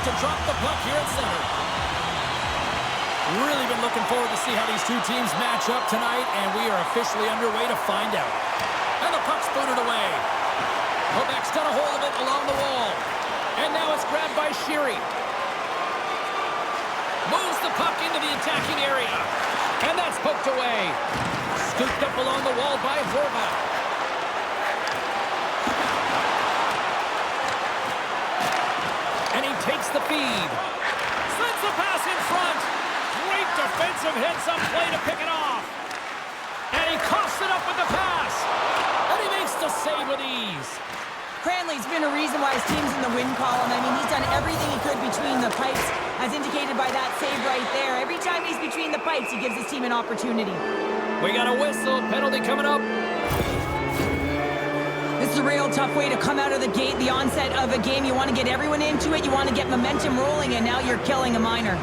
to drop the puck here at center. Really been looking forward to see how these two teams match up tonight, and we are officially underway to find out. And the puck's booted away. Quebec's got a hold of it along the wall. And now it's grabbed by Sheary. Moves the puck into the attacking area. And that's poked away. Scooped up along the wall by Horvath. And he takes the feed. Sends the pass in front. Great defensive hits on play to pick it off. And he coughs it up with the pass. And he makes the save with ease. Cranley's been a reason why his team's in the win column. I mean, he's done everything he could between the pipes, as indicated by that save right there. Every time he's between the pipes, he gives his team an opportunity. We got a whistle. Penalty coming up. This is a real tough way to come out of the gate, the onset of a game. You want to get everyone into it. You want to get momentum rolling, and now you're killing a minor.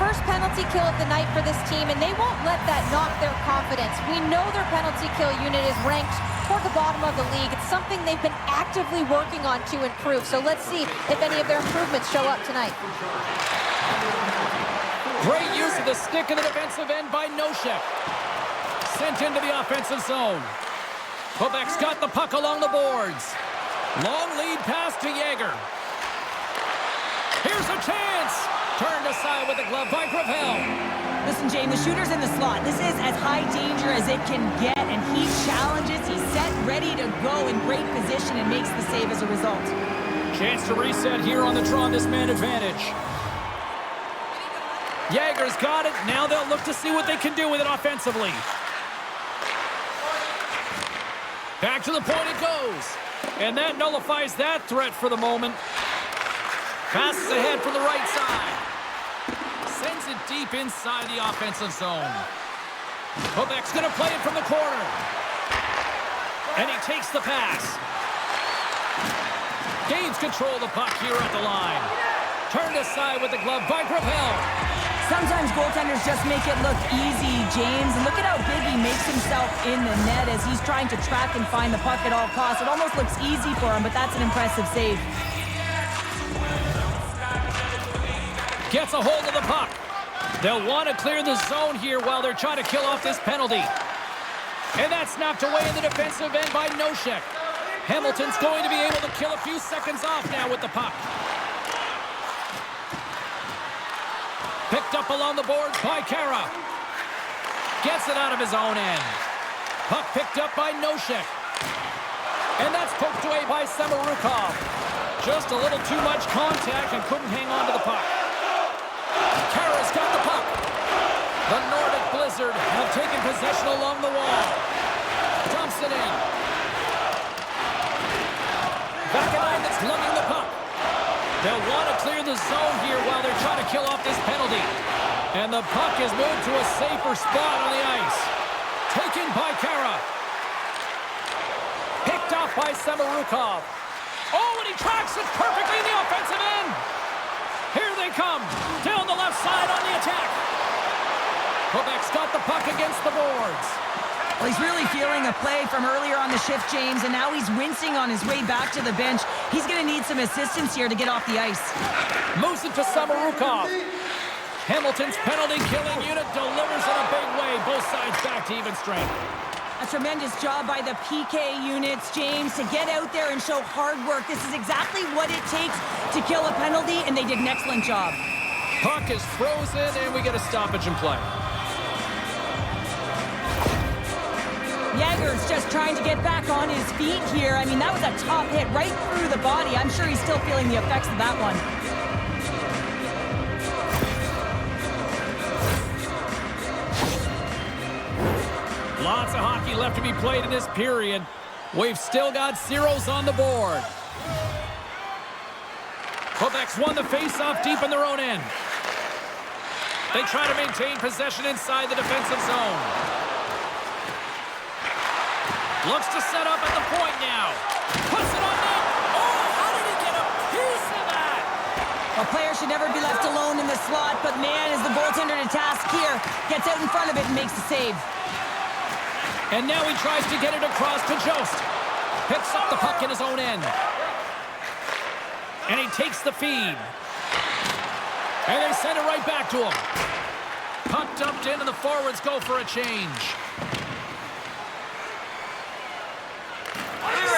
First penalty kill of the night for this team, and they won't let that knock their confidence. We know their penalty kill unit is ranked toward the bottom of the league. It's something they've been actively working on to improve. So let's see if any of their improvements show up tonight. Great use of the stick in the defensive end by Nosek. Sent into the offensive zone. Quebec's got the puck along the boards. Long lead pass to Yager. Here's a chance. Turned aside with the glove by Gravel. Listen, Jane, the shooter's in the slot. This is as high danger as it can get, and he challenges. He's set, ready to go in great position, and makes the save as a result. Chance to reset here on the draw on this man advantage. Yager's got it. Now they'll look to see what they can do with it offensively. Back to the point it goes. And that nullifies that threat for the moment. Passes ahead from the right side. Sends it deep inside the offensive zone. Quebec's going to play it from the corner. And he takes the pass. Gains control of the puck here at the line. Turned aside with the glove by Gravel. Sometimes goaltenders just make it look easy, James. And look at how big he makes himself in the net as he's trying to track and find the puck at all costs. It almost looks easy for him, but that's an impressive save. Gets a hold of the puck. They'll want to clear the zone here while they're trying to kill off this penalty. And that's knocked away in the defensive end by Nosek. Hamilton's going to be able to kill a few seconds off now with the puck. Picked up along the boards by Kara. Gets it out of his own end. Puck picked up by Nosek. And that's poked away by Samorukov. Just a little too much contact and couldn't hang on to the puck. Kara's got the puck. The Nordic Blizzard have taken possession along the wall. Dumps it in. Vakanainen that's lugging the puck. They'll want to clear the zone here while they're trying to kill off this penalty. And the puck is moved to a safer spot on the ice. Taken by Kara. Picked off by Samorukov. Oh, and he tracks it perfectly in the offensive end. Here they come. Down the left side on the attack. Quebec's got the puck against the boards. Well, he's really feeling a play from earlier on the shift, James, and now he's wincing on his way back to the bench. He's going to need some assistance here to get off the ice. Moves it to Samorukov. Hamilton's penalty-killing unit delivers in a big way. Both sides back to even strength. A tremendous job by the PK units, James, to get out there and show hard work. This is exactly what it takes to kill a penalty, and they did an excellent job. Puck is frozen, and we get a stoppage in play. Yager's just trying to get back on his feet here. I mean, that was a top hit right through the body. I'm sure he's still feeling the effects of that one. Lots of hockey left to be played in this period. We've still got zeros on the board. Quebec's won the face-off deep in their own end. They try to maintain possession inside the defensive zone. Looks to set up at the point now. Puts it on net. Oh, how did he get a piece of that? A player should never be left alone in the slot, but man, is the goaltender to task here. Gets out in front of it and makes the save. And now he tries to get it across to Jost. Picks up the puck in his own end. And he takes the feed. And they send it right back to him. Puck dumped in and the forwards go for a change.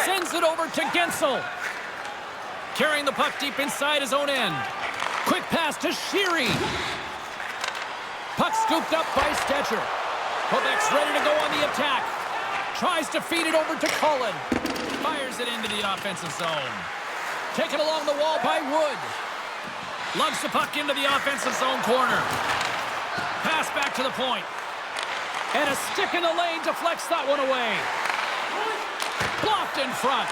Sends it over to Gensel. Carrying the puck deep inside his own end. Quick pass to Sheary. Puck scooped up by Stetcher. Quebec's ready to go on the attack. Tries to feed it over to Cullen. Fires it into the offensive zone. Taken along the wall by Wood. Lugs the puck into the offensive zone corner. Pass back to the point. And a stick in the lane deflects that one away. Blocked in front.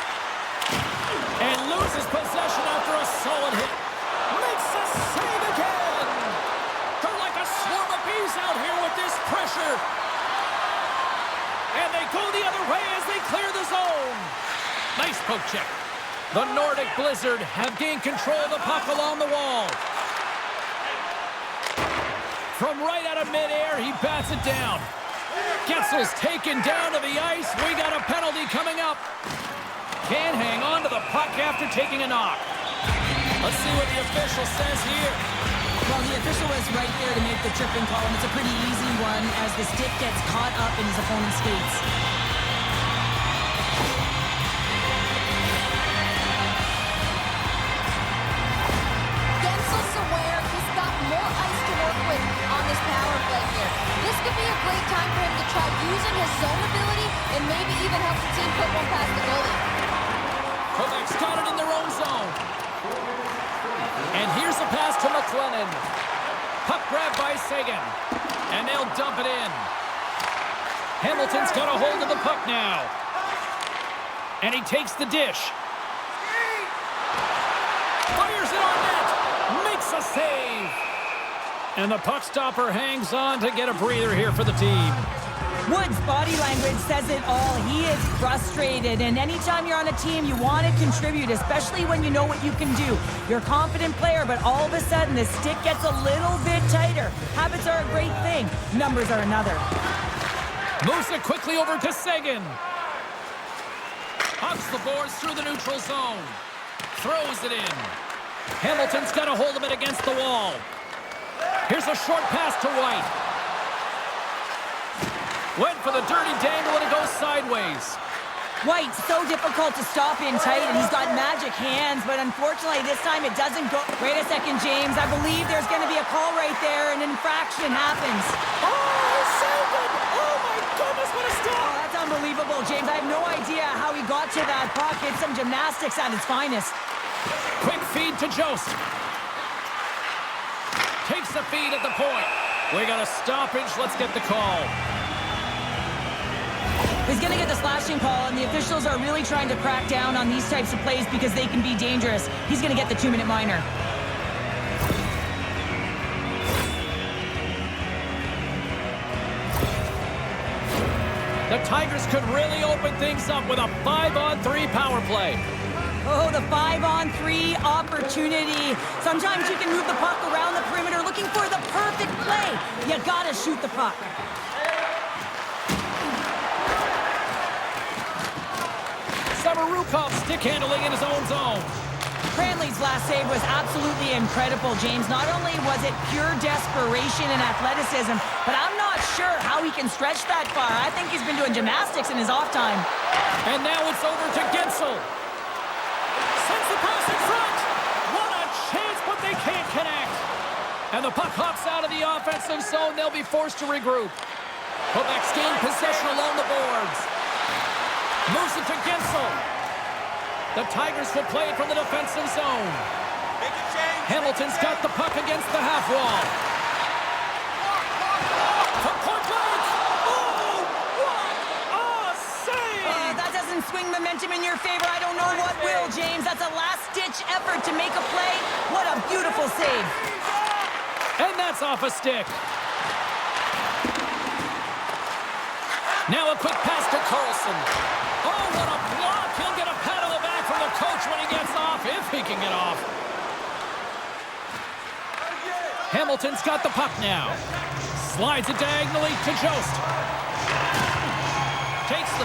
And loses possession after a solid hit. Makes a save again. They're like a swarm of bees out here with this pressure. And they go the other way as they clear the zone. Nice poke check. The Nordic Blizzard have gained control of the puck along the wall. From right out of midair, he bats it down. Getzel's taken down to the ice. We got a penalty coming up. Can't hang on to the puck after taking a knock. Let's see what the official says here. Well, the official was right there to make the tripping call, and it's a pretty easy one as the stick gets caught up in his opponent's skates. Gensel's aware he's got more ice to work with on this power play here. This could be a great time for him to try using his zone ability and maybe even help the team put one past the goalie. Quebec's got it in their own zone. And here's a pass to McLennan. Puck grabbed by Sagan. And they'll dump it in. Hamilton's got a hold of the puck now. And he takes the dish. Fires it on net. Makes a save. And the puck stopper hangs on to get a breather here for the team. Wood's body language says it all. He is frustrated, and anytime you're on a team, you want to contribute, especially when you know what you can do. You're a confident player, but all of a sudden, the stick gets a little bit tighter. Habits are a great thing. Numbers are another. Moves it quickly over to Sagan. Hugs the boards through the neutral zone. Throws it in. Hamilton's got a hold of it against the wall. Here's a short pass to White. Went for the dirty dangle and it goes sideways. White, so difficult to stop in tight, and he's got magic hands, but unfortunately this time it doesn't go. Wait a second, James. I believe there's going to be a call right there. An infraction happens. Oh, Sagan! Oh, my goodness, what a Oh, stop! that's unbelievable, James. I have no idea how he got to that puck. It's some gymnastics at its finest. Quick feed to Jost. Takes the feed at the point. We got a stoppage. Let's get the call. He's going to get the slashing call, and the officials are really trying to crack down on these types of plays because they can be dangerous. He's going to get the 2-minute minor. The Tigers could really open things up with a 5-on-3 power play. Oh, the 5-on-3 opportunity. Sometimes you can move the puck around the perimeter looking for the perfect play. You got to shoot the puck. Samarukov stick handling in his own zone. Cranley's last save was absolutely incredible, James. Not only was it pure desperation and athleticism, but I'm not sure how he can stretch that far. I think he's been doing gymnastics in his off time. And now it's over to Gensel. Sends the pass in front. What a chance, but they can't connect. And the puck hops out of the offensive zone. They'll be forced to regroup. Quebec's gained possession along the boards. Moves it to Gensel. The Tigers will play it from the defensive zone. Hamilton's got the puck against the half wall. From point blank. Oh, what a save! That doesn't swing momentum in your favor. I don't know what will, James. That's a last-ditch effort to make a play. What a beautiful save. And that's off a stick. Now a quick pass to Carlson. Oh, what a block! He'll get a pat on the back from the coach when he gets off, if he can get off. Hamilton's got the puck now. Slides it diagonally to Jost.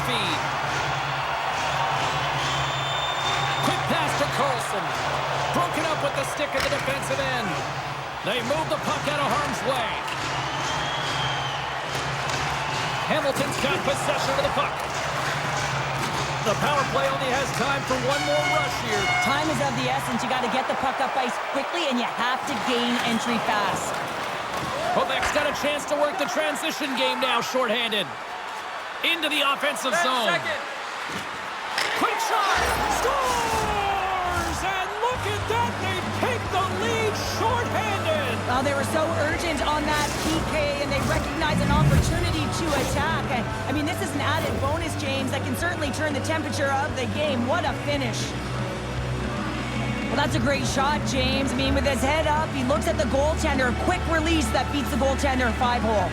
feed. Quick pass to Carlson. Broken up with the stick at the defensive end. They move the puck out of harm's way. Hamilton's got possession of the puck. The power play only has time for one more rush here. Time is of the essence. You got to get the puck up ice quickly, and you have to gain entry fast. Quebec's got a chance to work the transition game now, shorthanded. Into the offensive zone. Quick shot! Scores! And look at that! They take the lead shorthanded! Well, they were so urgent on that PK, and they recognized an opportunity to attack. And, I mean, this is an added bonus, James, that can certainly turn the temperature of the game. What a finish. Well, that's a great shot, James. I mean, with his head up, he looks at the goaltender. Quick release that beats the goaltender 5-hole.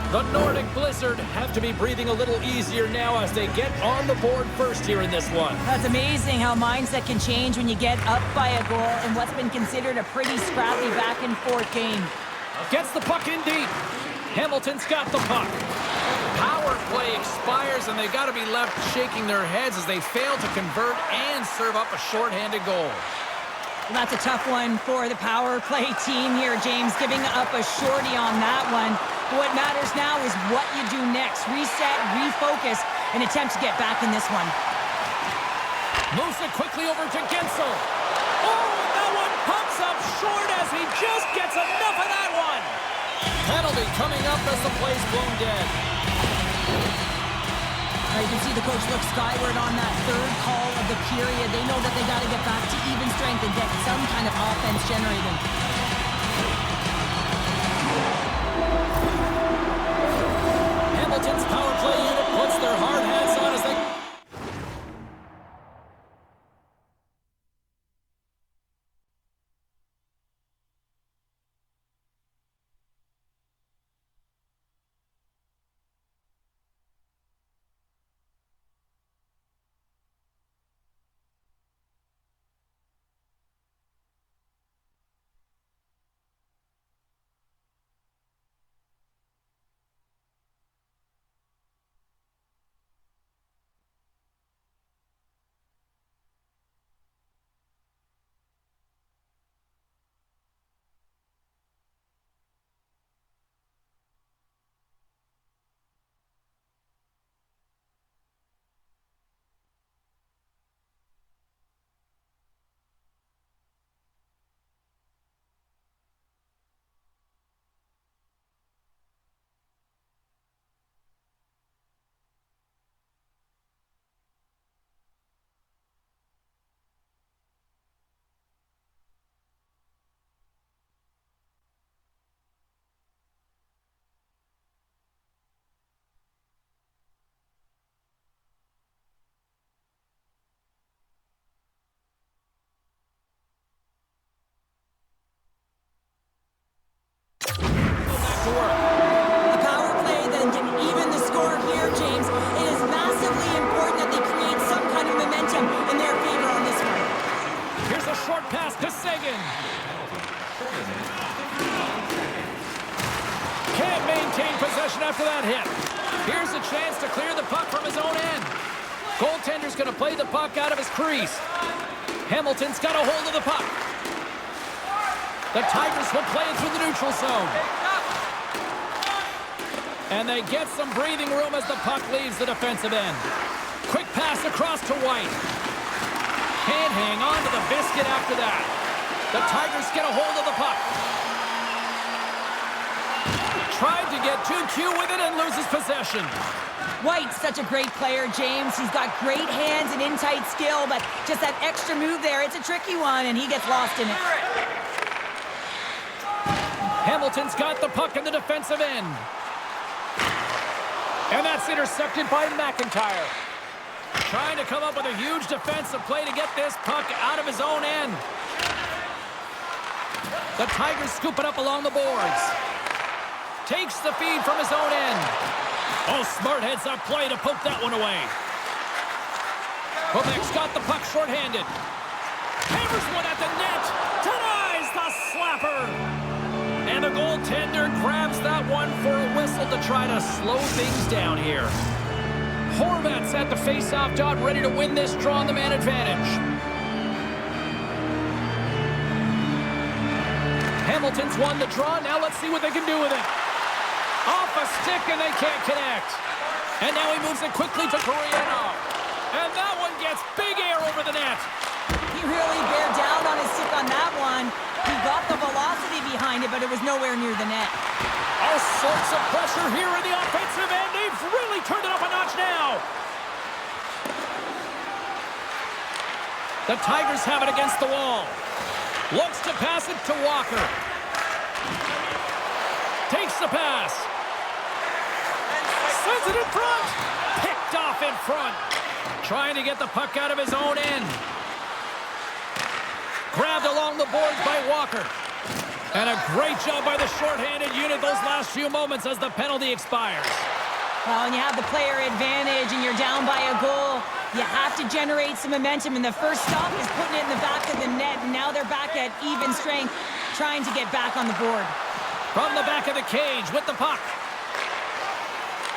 The Nordic Blizzard have to be breathing a little easier now as they get on the board first here in this one. That's amazing how mindset can change when you get up by a goal in what's been considered a pretty scrappy back-and-forth game. Gets the puck in deep. Hamilton's got the puck. Power play expires, and they've got to be left shaking their heads as they fail to convert and serve up a shorthanded goal. Well, that's a tough one for the power play team here, James, giving up a shorty on that one. But what matters now is what you do next. Reset, refocus, and attempt to get back in this one. Moves it quickly over to Gensel. Oh, that one pumps up short as he just gets enough of that one. Penalty coming up as the play's blown dead. You can see the coach look skyward on that third call of the period. They know that they got to get back to even strength and get some kind of offense generating. Hamilton's power play unit puts their hard hats on as they... A power play that can even the score here, James. It is massively important that they create some kind of momentum in their favor on this one. Here's a short pass to Saison. Can't maintain possession after that hit. Here's a chance to clear the puck from his own end. Goaltender's going to play the puck out of his crease. Hamilton's got a hold of the puck. The Tigers will play it through the neutral zone. And they get some breathing room as the puck leaves the defensive end. Quick pass across to White. Can't hang on to the biscuit after that. The Tigers get a hold of the puck. Tried to get too cute with it and loses possession. White's such a great player, James. He's got great hands and in-tight skill, but just that extra move there, it's a tricky one, and he gets lost in it. Hamilton's got the puck in the defensive end. And that's intercepted by McIntyre. Trying to come up with a huge defensive play to get this puck out of his own end. The Tigers scoop it up along the boards. Takes the feed from his own end. Oh, smart heads-up play to poke that one away. Quebec's got the puck shorthanded. Hammers one at the net. Denies the slapper. And the goaltender grabs that one for a able to try to slow things down here. Horvat's at the face-off dot, ready to win this draw on the man advantage. Hamilton's won the draw. Now let's see what they can do with it. Off a stick, and they can't connect. And now he moves it quickly to Koreanov. And that one gets big air over the net. He really bared down on his stick on that one. He got the velocity behind it, but it was nowhere near the net. All sorts of pressure here in the offensive end. They've really turned it up a notch now. The Tigers have it against the wall. Looks to pass it to Walker. Takes the pass. Sends it in front. Picked off in front. Trying to get the puck out of his own end. Grabbed along the boards by Walker. And a great job by the shorthanded unit those last few moments as the penalty expires. Well, when you have the player advantage and you're down by a goal, you have to generate some momentum, and the first stop is putting it in the back of the net, and now they're back at even strength, trying to get back on the board. From the back of the cage with the puck.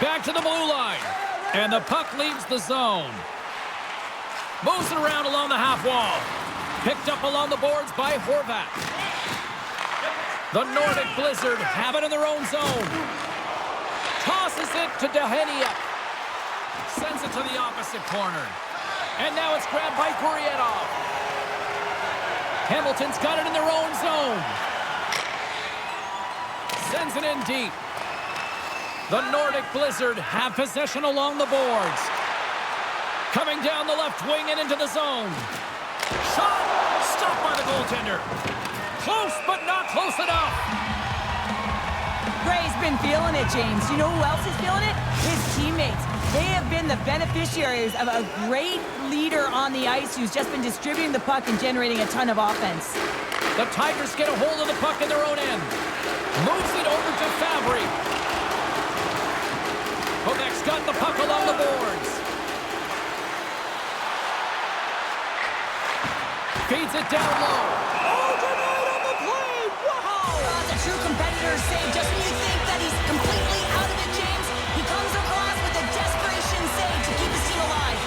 Back to the blue line. And the puck leaves the zone. Moves it around along the half wall. Picked up along the boards by Horvat. The Nordic Blizzard have it in their own zone. Tosses it to Dehenia. Sends it to the opposite corner. And now it's grabbed by Gurietov. Hamilton's got it in their own zone. Sends it in deep. The Nordic Blizzard have possession along the boards. Coming down the left wing and into the zone. Shot! Stopped by the goaltender. Close, but not close enough. Gray's been feeling it, James. You know who else is feeling it? His teammates. They have been the beneficiaries of a great leader on the ice who's just been distributing the puck and generating a ton of offense. The Tigers get a hold of the puck in their own end. Moves it over to Fabry. Quebec's got the puck along the boards. Feeds it down low. Oh, denied on the play! Wow! That's a true competitor's save. Just when you think that he's completely out of it, James, he comes across with a desperation save to keep his team alive.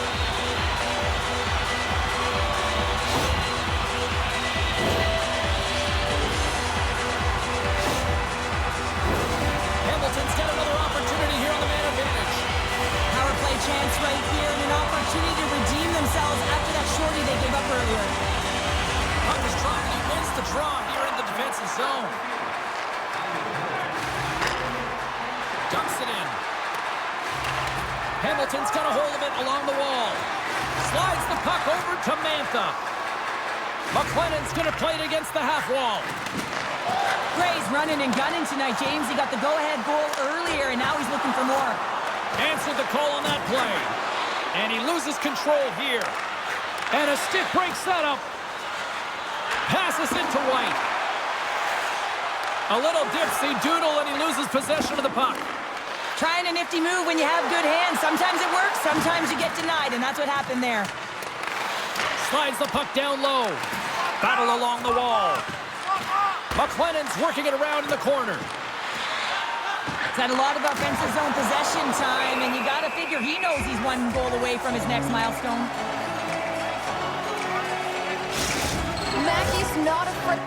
Hamilton's got another opportunity here on the man advantage. Power play chance right here and an opportunity to redeem themselves after that shorty they gave up earlier. Puck is trying, he wins the draw here in the defensive zone. Dumps it in. Hamilton's got a hold of it along the wall. Slides the puck over to Mantha. McLennan's going to play it against the half wall. Gray's running and gunning tonight, James. He got the go-ahead goal earlier, and now he's looking for more. Answered the call on that play. And he loses control here. And a stick breaks that up. Passes into White. A little dipsy doodle, and he loses possession of the puck. Trying a nifty move when you have good hands. Sometimes it works, sometimes you get denied, and that's what happened there. Slides the puck down low. Battle along the wall. McLennan's working it around in the corner. He's had a lot of offensive zone possession time, and you got to figure he knows he's one goal away from his next milestone. Mackey's not afraid.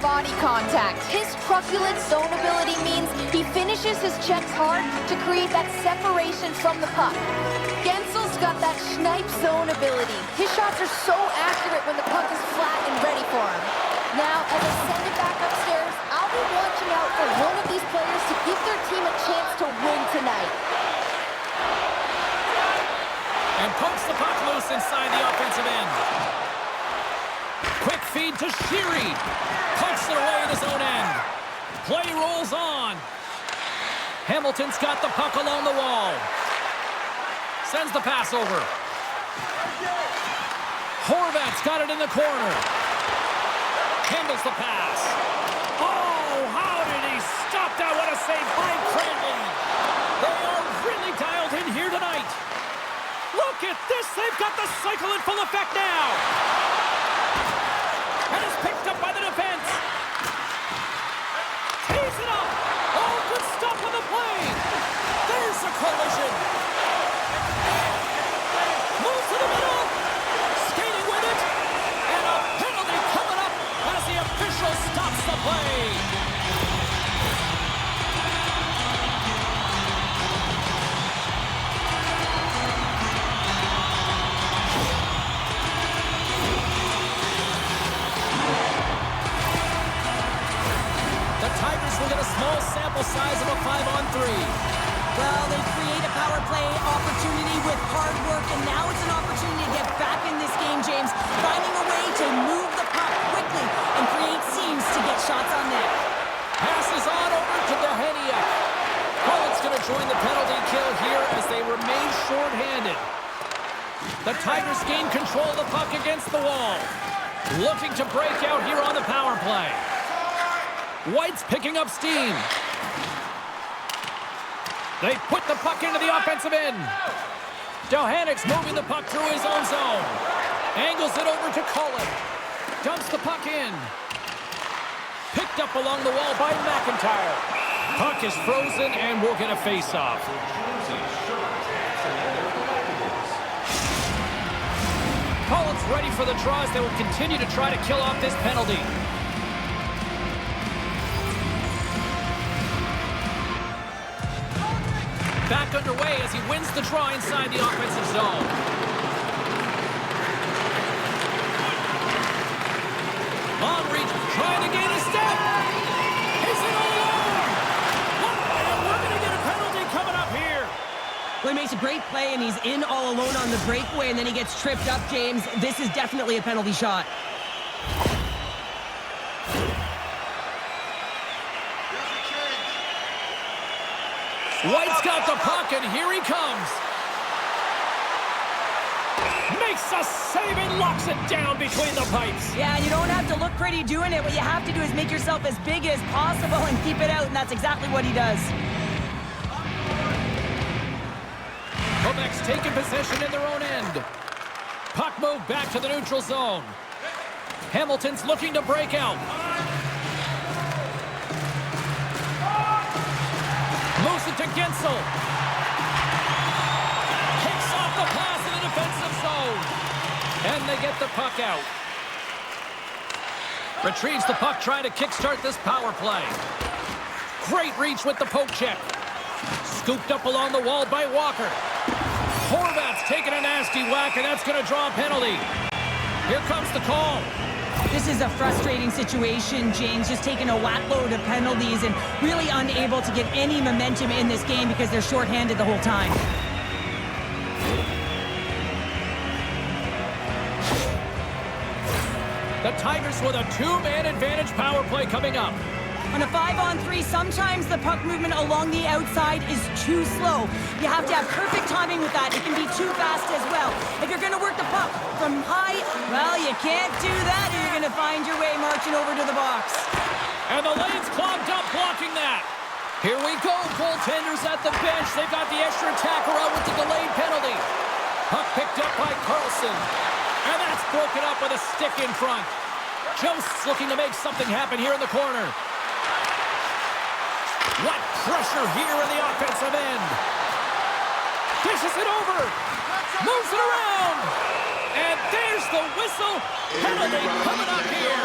body contact. His truculent zone ability means he finishes his checks hard to create that separation from the puck. Gensel's got that snipe zone ability. His shots are so accurate when the puck is flat and ready for him. Now, as I send it back upstairs, I'll be watching out for one of these players to give their team a chance to win tonight. And pokes the puck loose inside the offensive end. Quick feed to Sheary. Punks it away in his own end. Play rolls on. Hamilton's got the puck along the wall. Sends the pass over. Horvat's got it in the corner. Handles the pass. Oh, how did he stop that? What a save by Cranley. They are really dialed in here tonight. Look at this. They've got the cycle in full effect now. And it's picked up by the defense. Tees it up. Oh, good stop on the play. There's a collision. Moves to the middle. Skating with it. And a penalty coming up as the official stops the play. Will get a small sample size of a 5-on-3. Well, they create a power play opportunity with hard work, and now it's an opportunity to get back in this game, James, finding a way to move the puck quickly and create seams to get shots on net. Passes on over to Deheniak. Pollock's going to join the penalty kill here as they remain short-handed. The Tigers gain control of the puck against the wall. Looking to break out here on the power play. White's picking up steam. They put the puck into the offensive end. Deheniak's moving the puck through his own zone. Angles it over to Cullen. Dumps the puck in. Picked up along the wall by McIntyre. Puck is frozen and we'll get a face-off. Cullen's ready for the draws. They will continue to try to kill off this penalty. Back underway as he wins the draw inside the offensive zone. On reach, trying to gain a step. He's in all alone. And we're going to get a penalty coming up here. Well, he makes a great play, and he's in all alone on the breakaway, and then he gets tripped up, James. This is definitely a penalty shot. White's got the puck, and here he comes. Makes a save and locks it down between the pipes. Yeah, you don't have to look pretty doing it. What you have to do is make yourself as big as possible and keep it out, and that's exactly what he does. Quebec's taking possession in their own end. Puck moved back to the neutral zone. Hamilton's looking to break out. Moves it to Gensel. Kicks off the pass in the defensive zone. And they get the puck out. Retrieves the puck, trying to kickstart this power play. Great reach with the poke check. Scooped up along the wall by Walker. Horvat's taking a nasty whack, and that's going to draw a penalty. Here comes the call. This is a frustrating situation, James, just taking a whack load of penalties and really unable to get any momentum in this game because they're shorthanded the whole time. The Tigers with a two-man advantage power play coming up. On a 5-on-3, sometimes the puck movement along the outside is too slow. You have to have perfect timing with that. It can be too fast as well. If you're going to work the puck from high, well, you can't do that, or you're going to find your way marching over to the box. And the lane's clogged up, blocking that. Here we go, goaltenders at the bench. They've got the extra attacker out with the delayed penalty. Puck picked up by Carlson. And that's broken up with a stick in front. Jost's looking to make something happen here in the corner. What pressure here in the offensive end. Dishes it over. Moves it around. And there's the whistle. Penalty coming up here.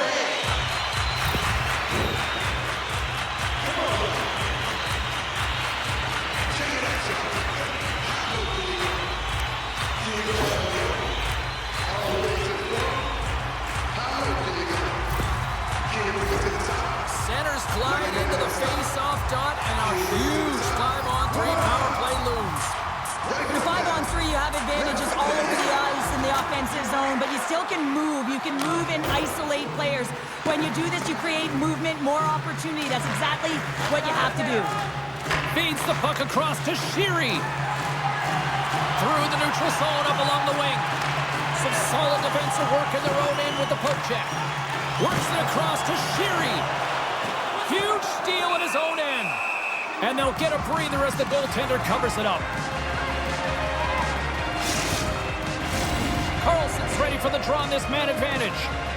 defensive zone, but you still can move. You can move and isolate players. When you do this, you create movement, more opportunity. That's exactly what you have to do. Feeds the puck across to Sheary. Through the neutral zone, up along the wing. Some solid defensive work in their own end with the poke check. Works it across to Sheary. Huge steal at his own end. And they'll get a breather as the goaltender covers it up. Carlson's ready for the draw on this man advantage.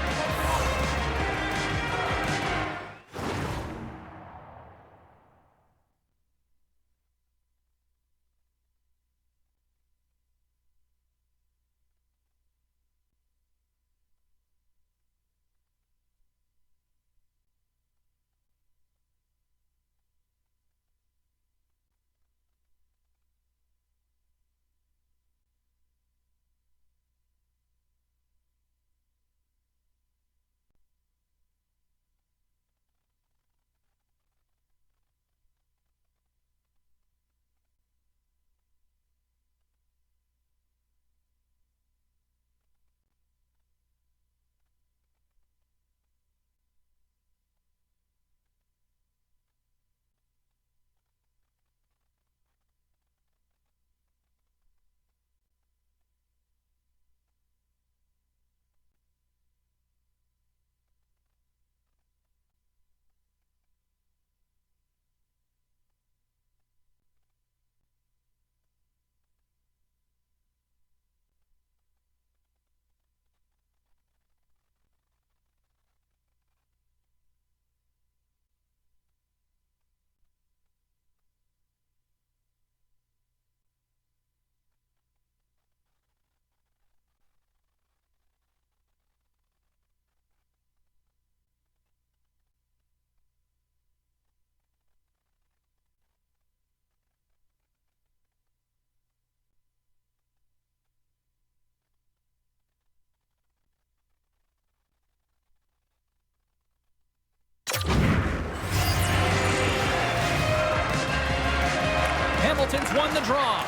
Hamilton's won the draw.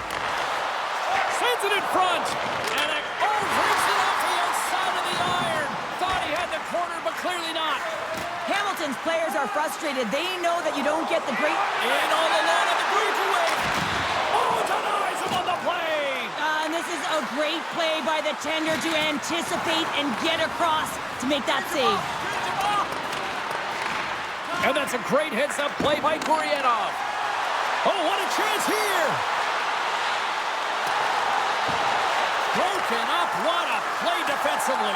Sends it in front. And it breaks it off the outside of the iron. Thought he had the corner, but clearly not. Hamilton's players are frustrated. They know that you don't get the great... In all alone on the breakaway. Oh, denies him on the play. And this is a great play by the tender to anticipate and get across to make that save. And that's a great heads-up play by Gurianov. Oh, what a chance here! Broken up, what a play defensively.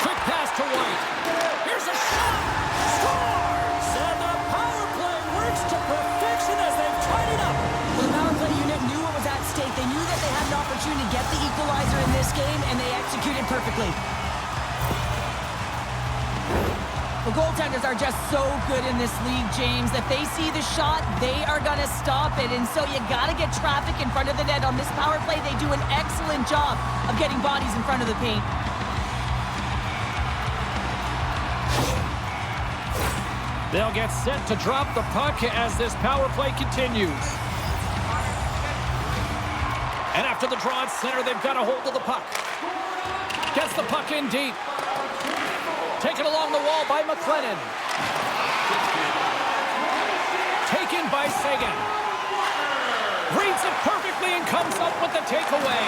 Quick pass to White. Here's a shot! Scores! And the power play works to perfection as they've tied it up. Well, the power play unit knew what was at stake. They knew that they had an opportunity to get the equalizer in this game, and they executed perfectly. The goaltenders are just so good in this league, James. If they see the shot, they are going to stop it. And so you got to get traffic in front of the net. On this power play, they do an excellent job of getting bodies in front of the paint. They'll get set to drop the puck as this power play continues. And after the draw at center, they've got a hold of the puck. Gets the puck in deep. Taken along the wall by McLennan. Taken by Sagan. Reads it perfectly and comes up with the takeaway.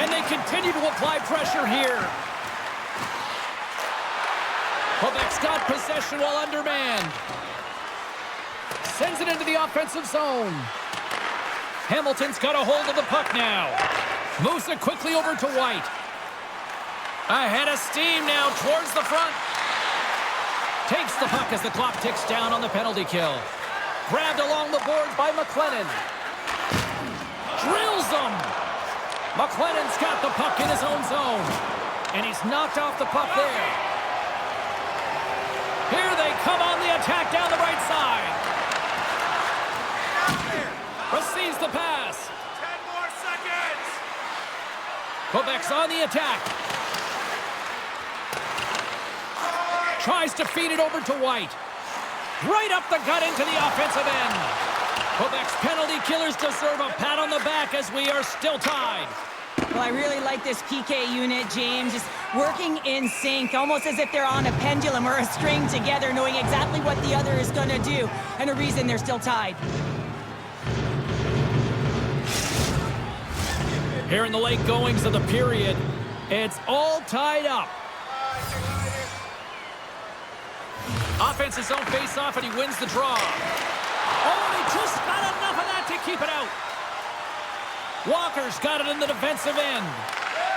And they continue to apply pressure here. Quebec's got possession while undermanned. Sends it into the offensive zone. Hamilton's got a hold of the puck now. Moves it quickly over to White. Ahead of steam now towards the front. Takes the puck as the clock ticks down on the penalty kill. Grabbed along the boards by McLennan. Drills them. McLennan's got the puck in his own zone. And he's knocked off the puck there. Here they come on the attack down the right side. Receives the pass. 10 more seconds. Quebec's on the attack. Tries to feed it over to White. Right up the gut into the offensive end. Quebec's penalty killers deserve a pat on the back as we are still tied. Well, I really like this PK unit, James. Just working in sync, almost as if they're on a pendulum or a string together, knowing exactly what the other is going to do, and a reason they're still tied. Here in the late goings of the period, it's all tied up. Offensive zone face-off, and he wins the draw. Oh, and he just got enough of that to keep it out. Walker's got it in the defensive end.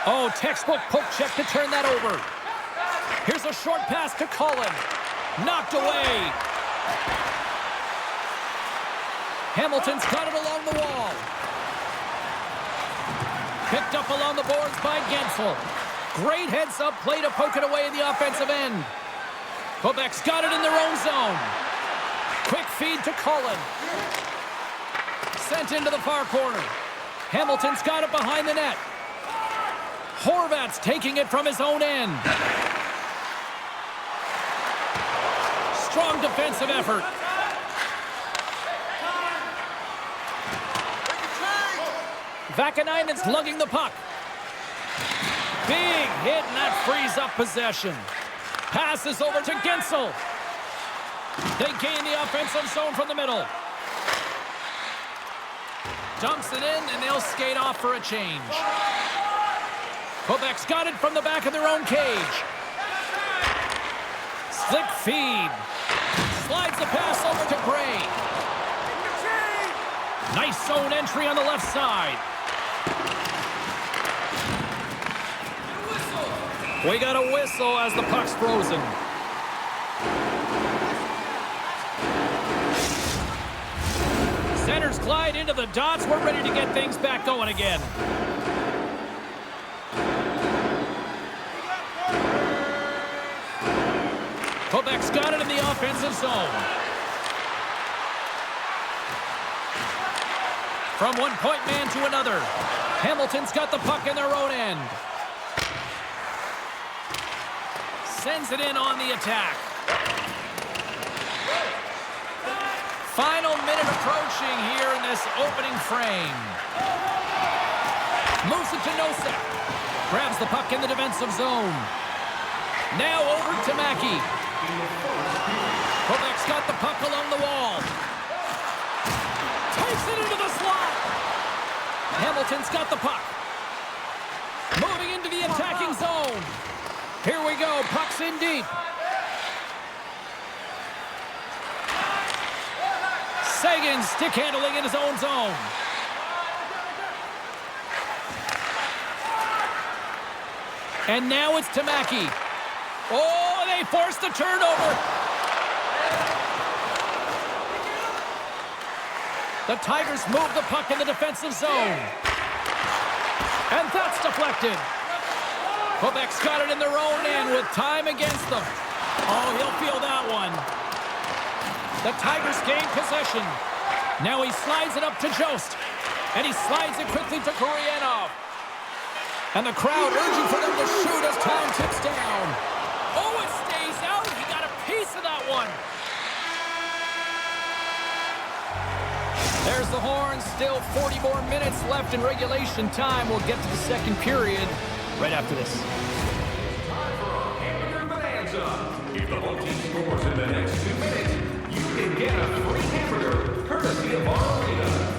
Oh, textbook poke check to turn that over. Here's a short pass to Cullen. Knocked away. Hamilton's got it along the wall. Picked up along the boards by Gensel. Great heads-up play to poke it away in the offensive end. Quebec's got it in their own zone. Quick feed to Cullen. Sent into the far corner. Hamilton's got it behind the net. Horvat's taking it from his own end. Strong defensive effort. Vakanainen's lugging the puck. Big hit, and that frees up possession. Passes over to Gensel. They gain the offensive zone from the middle. Dumps it in, and they'll skate off for a change. Quebec's got it from the back of their own cage. Slick feed. Slides the pass over to Gray. Nice zone entry on the left side. We got a whistle as the puck's frozen. Centers glide into the dots. We're ready to get things back going again. Quebec's got it in the offensive zone. From one point man to another. Hamilton's got the puck in their own end. Sends it in on the attack. Final minute approaching here in this opening frame. Moves it to Nosek. Grabs the puck in the defensive zone. Now over to Mackey. Quebec's got the puck along the wall. Takes it into the slot. Hamilton's got the puck. Moving into the attacking zone. Here we go. Puck's in deep. Sagan stick handling in his own zone. And now it's to Mackey. Oh, they forced the turnover. The Tigers move the puck in the defensive zone. And that's deflected. Quebec's got it in their own end with time against them. Oh, he'll feel that one. The Tigers gain possession. Now he slides it up to Jost. And he slides it quickly to Koreanov. And the crowd urging for them to shoot as time ticks down. Oh, it stays out. He got a piece of that one. There's the horn. Still 40 more minutes left in regulation time. We'll get to the second period right after this. Time for a hamburger bonanza. If the whole team scores in the next 2 minutes, you can get a free hamburger, courtesy of our arena.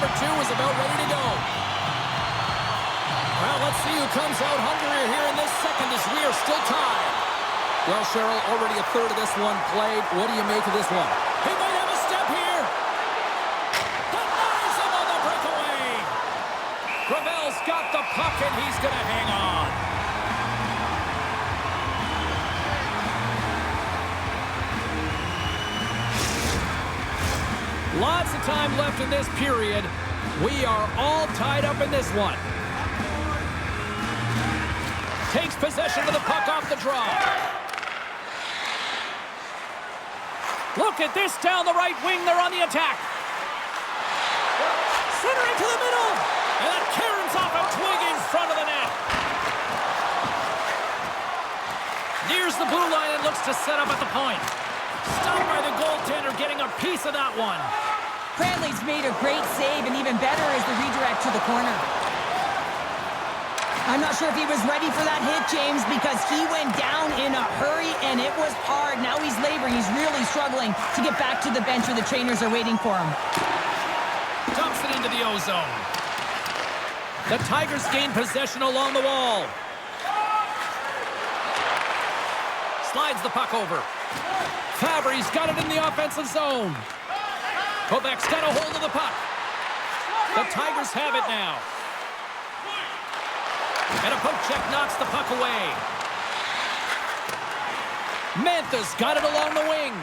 number 2 is about ready to go. Well, let's see who comes out hungrier here in this second as we are still tied. Well, Cheryl, already a third of this one played. What do you make of this one? He might have a step here. Denies him on the breakaway. Gravel's got the puck, and he's going to hang on. Lots of time left in this period. We are all tied up in this one. Takes possession of the puck off the draw. Look at this down the right wing. They're on the attack. Centering to the middle. And that caroms off a twig in front of the net. Nears the blue line and looks to set up at the point. Stopped by the goaltender, getting a piece of that one. Cranley's made a great save, and even better is the redirect to the corner. I'm not sure if he was ready for that hit, James, because he went down in a hurry, and it was hard. Now he's laboring. He's really struggling to get back to the bench where the trainers are waiting for him. Dumps it into the O-zone. The Tigers gain possession along the wall. Slides the puck over. Fabry's got it in the offensive zone. Quebec's got a hold of the puck. The Tigers have it now. And a poke check knocks the puck away. Mantha's got it along the wing.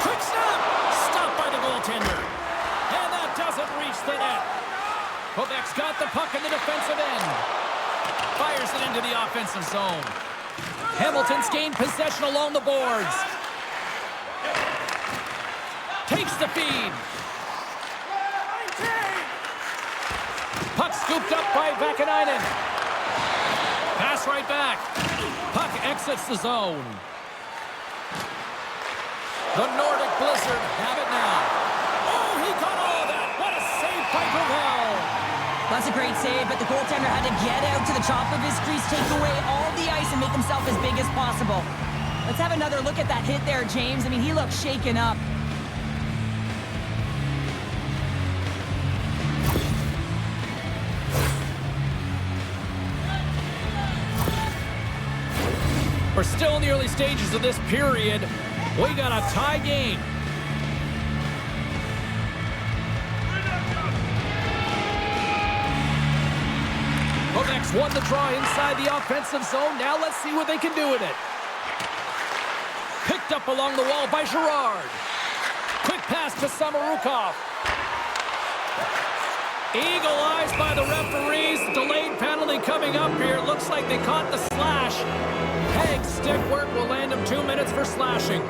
Quick snap! Stopped by the goaltender. And that doesn't reach the net. Quebec's got the puck in the defensive end. Fires it into the offensive zone. Hamilton's gained possession along the boards. Takes the feed. Puck scooped up by Vakanainen. Pass right back. Puck exits the zone. The Nordic Blizzard have it now. Oh, he got all of that. What a save by Gravel. That's a great save, but the goaltender had to get out to the top of his crease, take away all the ice, and make himself as big as possible. Let's have another look at that hit there, James. I mean, he looks shaken up. We're still in the early stages of this period. We got a tie game. Quebec's won the draw inside the offensive zone. Now let's see what they can do with it. Picked up along the wall by Girard. Quick pass to Samorukov. Eagle eyes by the referees. Delayed penalty coming up here. Looks like they caught the slash. Haig's stick work will land him 2 minutes for slashing.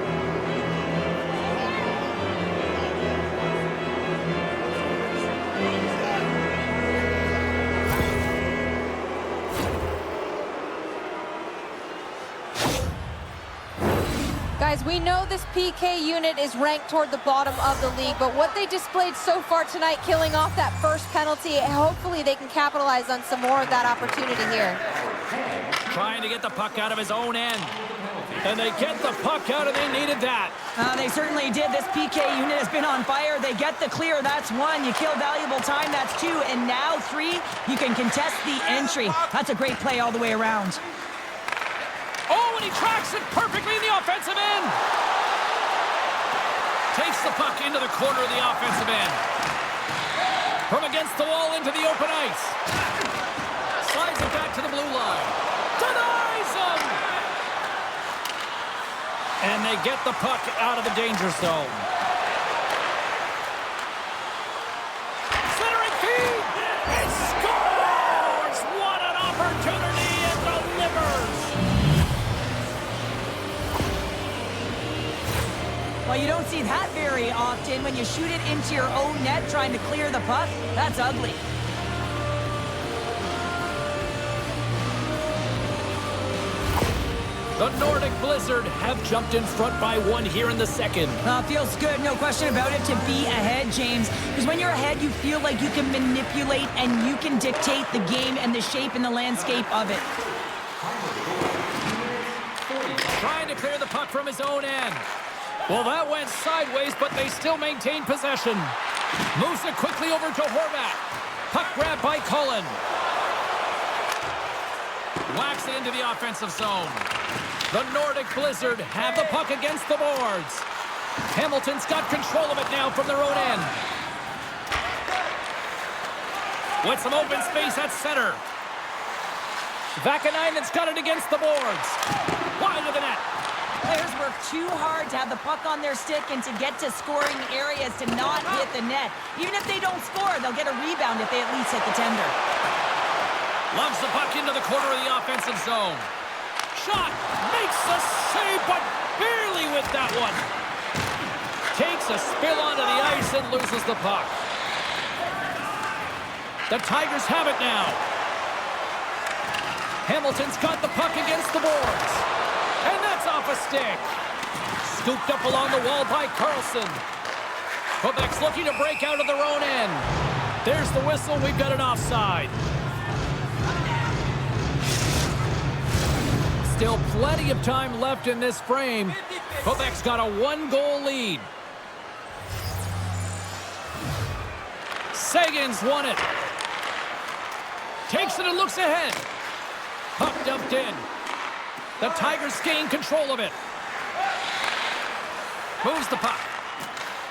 Guys, we know this PK unit is ranked toward the bottom of the league, but what they displayed so far tonight, killing off that first penalty, hopefully they can capitalize on some more of that opportunity here. Trying to get the puck out of his own end. And they get the puck out, and they needed that. They certainly did. This PK unit has been on fire. They get the clear. That's 1. You kill valuable time. That's 2. And now 3, you can contest the entry. That's a great play all the way around. Oh, and he tracks it perfectly in the offensive end. Takes the puck into the corner of the offensive end. From against the wall into the open ice. Slides it back to the blue line. Denies him! And they get the puck out of the danger zone. Centering feed! He scores! What an opportunity and delivers! Well, you don't see that very often when you shoot it into your own net trying to clear the puck. That's ugly. The Nordic Blizzard have jumped in front by 1 here in the second. Feels good, no question about it, to be ahead, James. Because when you're ahead, you feel like you can manipulate and you can dictate the game and the shape and the landscape of it. Trying to clear the puck from his own end. Well, that went sideways, but they still maintain possession. Moves it quickly over to Horvat. Puck grab by Cullen. Whacks it into the offensive zone. The Nordic Blizzard have the puck against the boards. Hamilton's got control of it now from their own end. With some open space at center. Vakanainen's got it against the boards. Wide of the net. Players work too hard to have the puck on their stick and to get to scoring areas to not hit the net. Even if they don't score, they'll get a rebound if they at least hit the tender. Loves the puck into the corner of the offensive zone. Shot. Makes the save, but barely with that one. Takes a spill onto the ice and loses the puck. The Tigers have it now. Hamilton's got the puck against the boards. And that's off a stick. Scooped up along the wall by Carlson. Quebec's looking to break out of their own end. There's the whistle. We've got an offside. Still plenty of time left in this frame. Quebec's got a 1-goal lead. Sagan's won it. Takes it and looks ahead. Puck dumped in. The Tigers gain control of it. Moves the puck.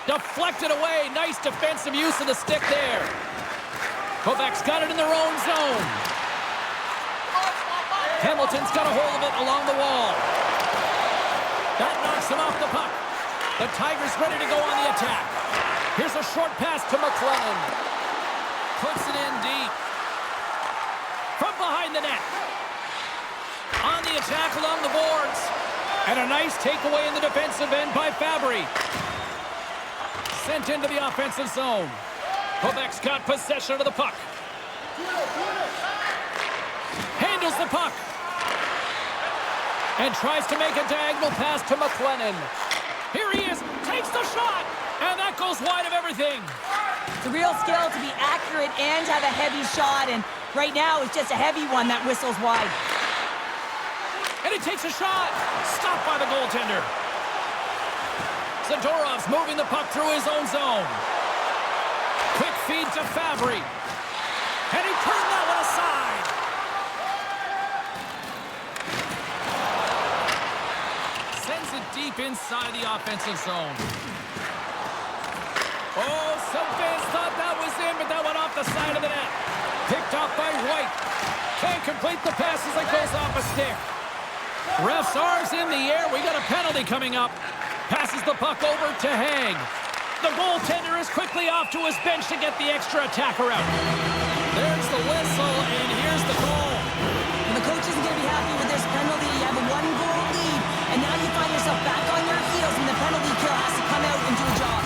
Deflected away. Nice defensive use of the stick there. Quebec's got it in their own zone. Hamilton's got a hold of it along the wall. That knocks him off the puck. The Tigers ready to go on the attack. Here's a short pass to McLennan. Puts it in deep. From behind the net. On the attack along the boards. And a nice takeaway in the defensive end by Fabry. Sent into the offensive zone. Quebec's got possession of the puck. Handles the puck. And tries to make a diagonal pass to McLennan. Here he is. Takes the shot. And that goes wide of everything. It's a real skill to be accurate and have a heavy shot. And right now, it's just a heavy one that whistles wide. And he takes a shot. Stopped by the goaltender. Zadorov's moving the puck through his own zone. Quick feed to Fabry. And he turned that one aside. Sends it deep inside the offensive zone. Oh, some fans thought that was in, but that went off the side of the net. Picked off by White. Can't complete the pass as it goes off a stick. Ref's arms in the air. We got a penalty coming up. Passes the puck over to Haig. The goaltender is quickly off to his bench to get the extra attacker out. There's the whistle, and here's the goal. And the coach isn't going to be happy with this penalty. You have a 1-goal lead, and now you find yourself back on your heels, and the penalty kill has to come out and do a job.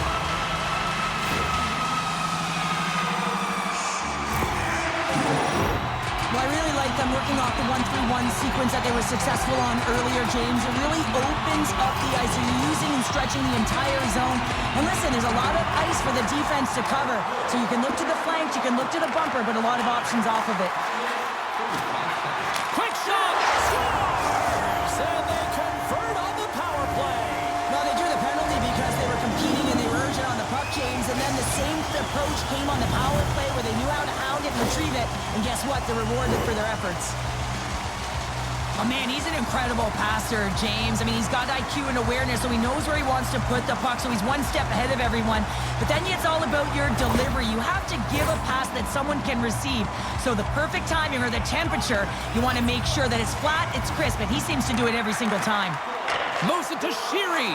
Well, I really like them working off the 1-3-1 sequence that they were successful on earlier, James. It really opens up the ice. So you're using and stretching the entire zone. And listen, there's a lot of ice for the defense to cover. So you can look to the flanks, you can look to the bumper, but a lot of options off of it. Quick shot! Scores! And they convert on the power play. No, they drew the penalty because they were competing and they were urgent on the puck, James. And then the same approach came on the power play where they knew how to hound it and retrieve it. And guess what? They're rewarded for their efforts. Oh, man, he's an incredible passer, James. I mean, he's got IQ and awareness, so he knows where he wants to put the puck, so he's one step ahead of everyone. But then it's all about your delivery. You have to give a pass that someone can receive. So the perfect timing or the temperature, you want to make sure that it's flat, it's crisp, and he seems to do it every single time. Moves it to Sheary.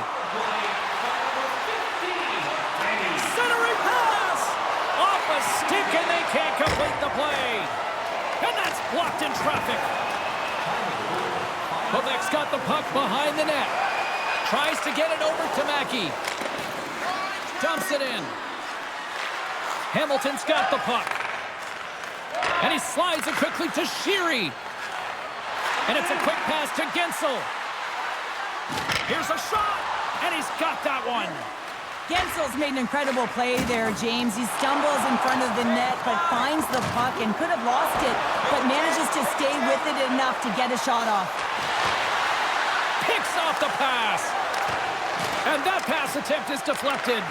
Centering pass! Off a stick, and they can't complete the play. And that's blocked in traffic. Quebec's got the puck behind the net. Tries to get it over to Mackey. Dumps it in. Hamilton's got the puck. And he slides it quickly to Sheary. And it's a quick pass to Gensel. Here's a shot. And he's got that one. Gensel's made an incredible play there, James. He stumbles in front of the net, but finds the puck and could have lost it, but manages to stay with it enough to get a shot off. Picks off the pass. And that pass attempt is deflected.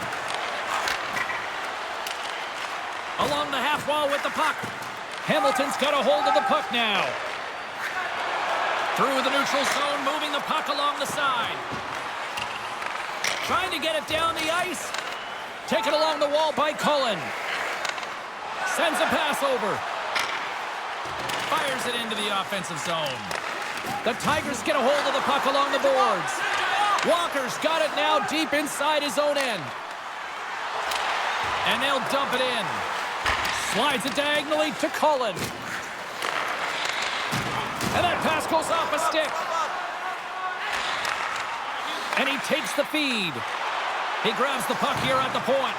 Along the half wall with the puck. Hamilton's got a hold of the puck now. Through the neutral zone, moving the puck along the side. Trying to get it down the ice. Taken along the wall by Cullen. Sends a pass over. Fires it into the offensive zone. The Tigers get a hold of the puck along the boards. Walker's got it now deep inside his own end. And they'll dump it in. Slides it diagonally to Cullen. And that pass goes off a stick. And he takes the feed. He grabs the puck here at the point.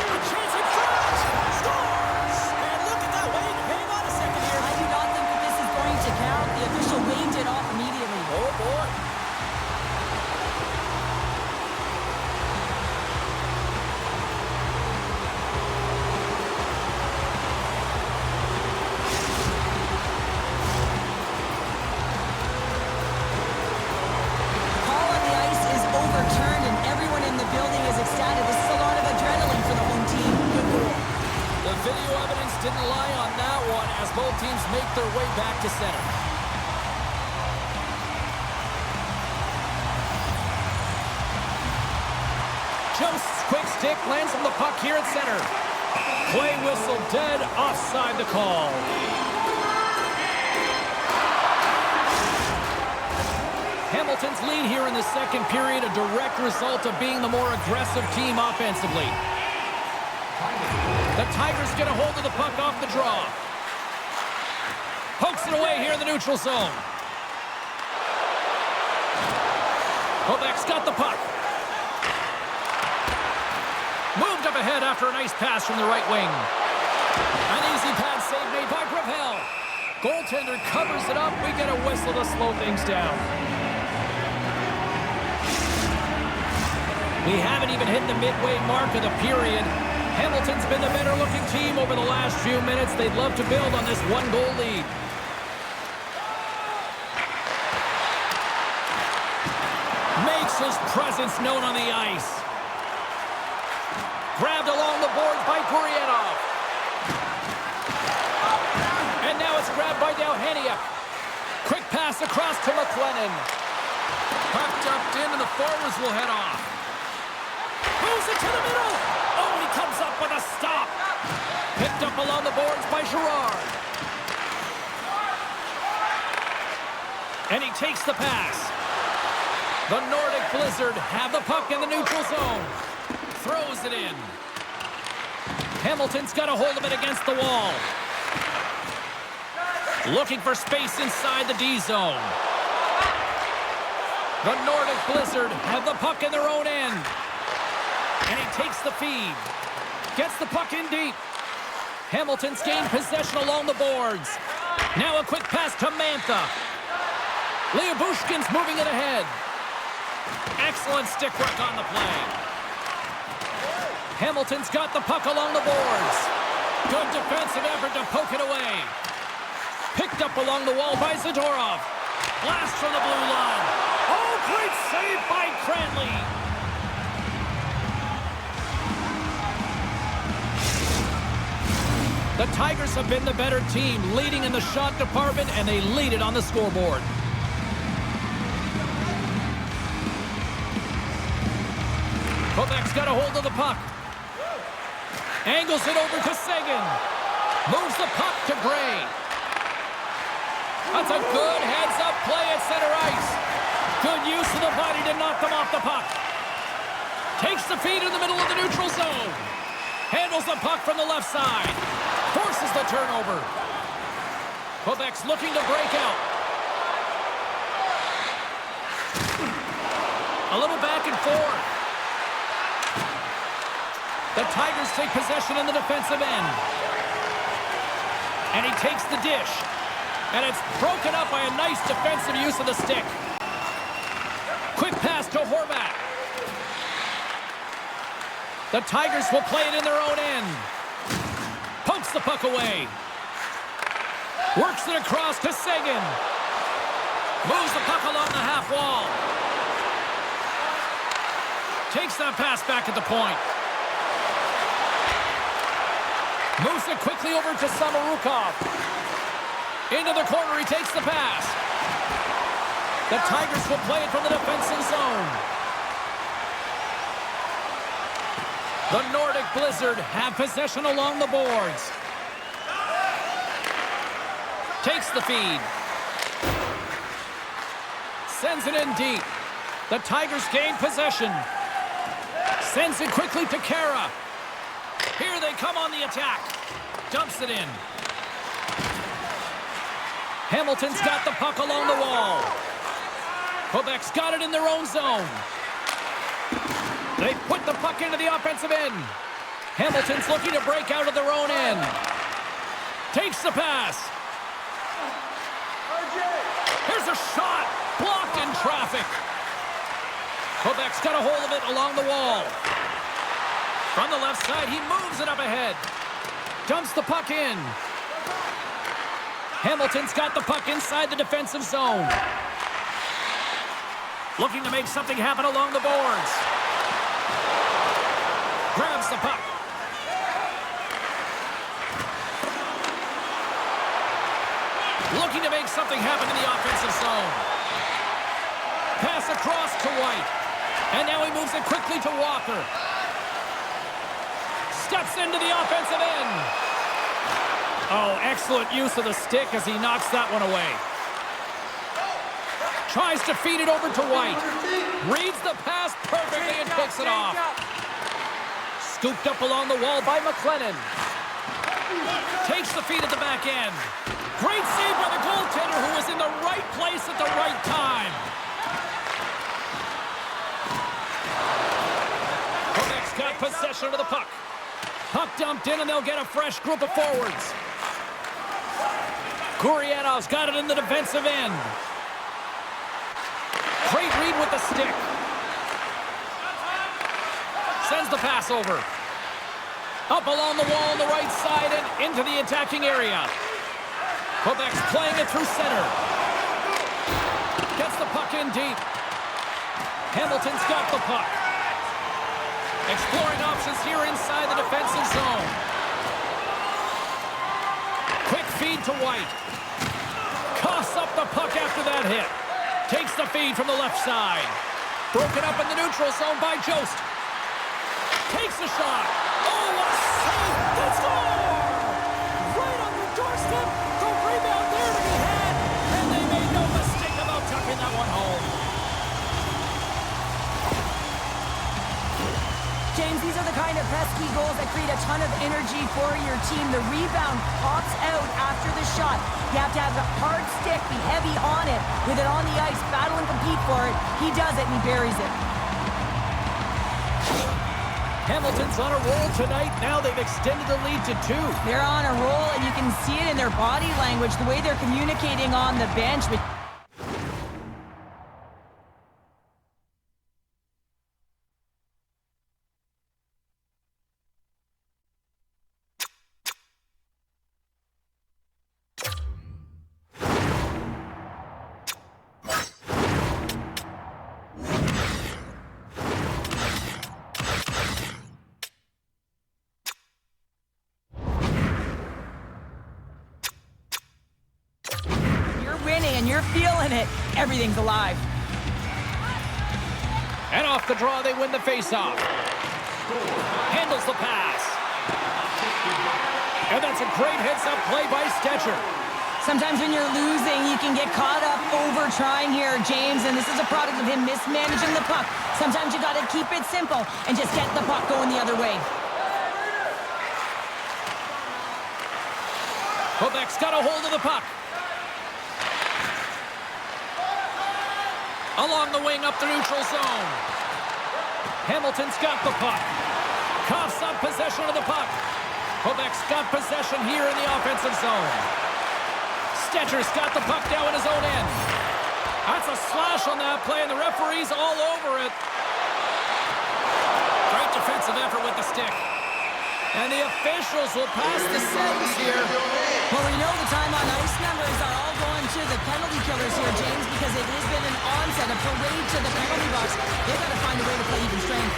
A chance in front! Scores! And look at that. Wait, hang on a second here. I do not think that this is going to count. The official waved it off immediately. Oh, boy. Didn't lie on that one as both teams make their way back to center. Jost's quick stick lands on the puck here at center. Play whistle dead, offside the call. Hamilton's lead here in the second period, a direct result of being the more aggressive team offensively. The Tigers get a hold of the puck off the draw. Pokes it away here in the neutral zone. Quebec's got the puck. Moved up ahead after a nice pass from the right wing. An easy pad save made by Gravel. Goaltender covers it up. We get a whistle to slow things down. We haven't even hit the midway mark of the period. Hamilton's been the better-looking team over the last few minutes. They'd love to build on this one-goal lead. Makes his presence known on the ice. Grabbed along the boards by Gurianov. And now it's grabbed by Delhaniuk. Quick pass across to McLennan. Puck dumped in and the forwards will head off. Moves it to the middle. Oh, he comes up with a stop. Picked up along the boards by Girard. And he takes the pass. The Nordic Blizzard have the puck in the neutral zone. Throws it in. Hamilton's got a hold of it against the wall. Looking for space inside the D zone. The Nordic Blizzard have the puck in their own end. And he takes the feed. Gets the puck in deep. Hamilton's gained possession along the boards. Now a quick pass to Mantha. Lyubushkin's moving it ahead. Excellent stick work on the play. Hamilton's got the puck along the boards. Good defensive effort to poke it away. Picked up along the wall by Zadorov. Blast from the blue line. Oh, great save by Cranley. The Tigers have been the better team, leading in the shot department, and they lead it on the scoreboard. Quebec's got a hold of the puck. Angles it over to Sagan. Moves the puck to Gray. That's a good heads-up play at center ice. Good use of the body to knock them off the puck. Takes the feed in the middle of the neutral zone. Handles the puck from the left side. Forces the turnover. Quebec's looking to break out. A little back and forth. The Tigers take possession in the defensive end. And he takes the dish. And it's broken up by a nice defensive use of the stick. Quick pass to Horvat. The Tigers will play it in their own end. Pokes the puck away. Works it across to Sagan. Moves the puck along the half wall. Takes that pass back at the point. Moves it quickly over to Samorukov. Into the corner, he takes the pass. The Tigers will play it from the defensive zone. The Nordic Blizzard have possession along the boards. Takes the feed. Sends it in deep. The Tigers gain possession. Sends it quickly to Kara. Here they come on the attack. Dumps it in. Hamilton's got the puck along the wall. Quebec's got it in their own zone. They put the puck into the offensive end. Hamilton's looking to break out of their own end. Takes the pass. Here's a shot. Blocked in traffic. Quebec's got a hold of it along the wall. From the left side, he moves it up ahead. Dumps the puck in. Hamilton's got the puck inside the defensive zone. Looking to make something happen along the boards. Grabs the puck. Looking to make something happen in the offensive zone. Pass across to White. And now he moves it quickly to Walker. Steps into the offensive end. Oh, excellent use of the stick as he knocks that one away. Tries to feed it over to White. Reads the pass perfectly and picks it off. Scooped up along the wall by McLennan. Takes the feed at the back end. Great save by the goaltender who was in the right place at the right time. Quebec's got possession of the puck. Puck dumped in and they'll get a fresh group of forwards. Gurianov's got it in the defensive end. Great read with the stick. Sends the pass over. Up along the wall on the right side and into the attacking area. Quebec's playing it through center. Gets the puck in deep. Hamilton's got the puck. Exploring options here inside the defensive zone. Quick feed to White. Coughs up the puck after that hit. Takes the feed from the left side. Broken up in the neutral zone by Jost. Takes the shot. Oh, what a save! They score! Right on the doorstep. The rebound there to be had. And they made no mistake about tucking that one home. James, these are the kind of pesky goals that create a ton of energy for your team. The rebound pops out after the shot. You have to have a hard stick, be heavy on it, with it on the ice, battle and compete for it. He does it and he buries it. Hamilton's on a roll tonight. Now they've extended the lead to 2. They're on a roll, and you can see it in their body language, the way they're communicating on the bench. And you're feeling it. Everything's alive. And off the draw, they win the faceoff. Handles the pass. And that's a great heads-up play by Stetcher. Sometimes when you're losing, you can get caught up over trying here, James, and this is a product of him mismanaging the puck. Sometimes you got to keep it simple and just get the puck going the other way. Quebec's got a hold of the puck. Along the wing, up the neutral zone. Hamilton's got the puck. Coughs up possession of the puck. Quebec's got possession here in the offensive zone. Stetcher's got the puck now in his own end. That's a slash on that play, and the referee's all over it. Great defensive effort with the stick. And the officials will pass the sentence here. Well, we know the time on ice numbers are all going to the penalty killers here, James, because it has been an onset, a parade to the penalty box. They've got to find a way to play even strength.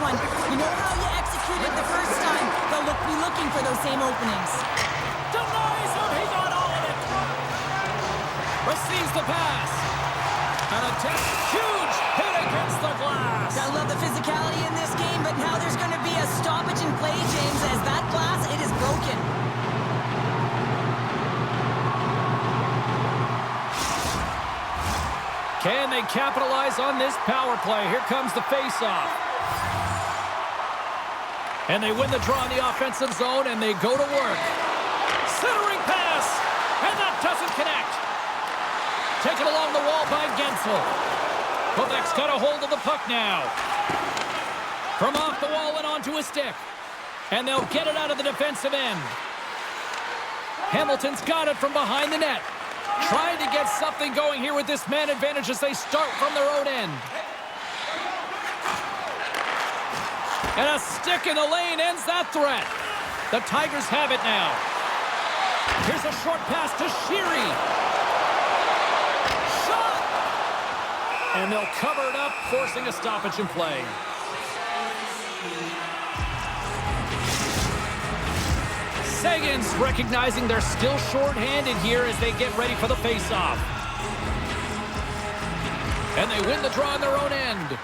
one. You know how you executed the first time. They'll be looking for those same openings. Denies him. He got all of it. Receives the pass. And a huge hit against the glass. I love the physicality in this game, but now there's going to be a stoppage in play, James, as that glass, it is broken. Can they capitalize on this power play? Here comes the face-off. And they win the draw in the offensive zone, and they go to work. Centering pass, and that doesn't connect. Taken along the wall by Gensel. Quebec's got a hold of the puck now. From off the wall and onto a stick. And they'll get it out of the defensive end. Hamilton's got it from behind the net. Trying to get something going here with this man advantage as they start from their own end. And a stick in the lane ends that threat. The Tigers have it now. Here's a short pass to Sheary. Shot! And they'll cover it up, forcing a stoppage in play. Sagan's recognizing they're still short-handed here as they get ready for the face-off. And they win the draw on their own end.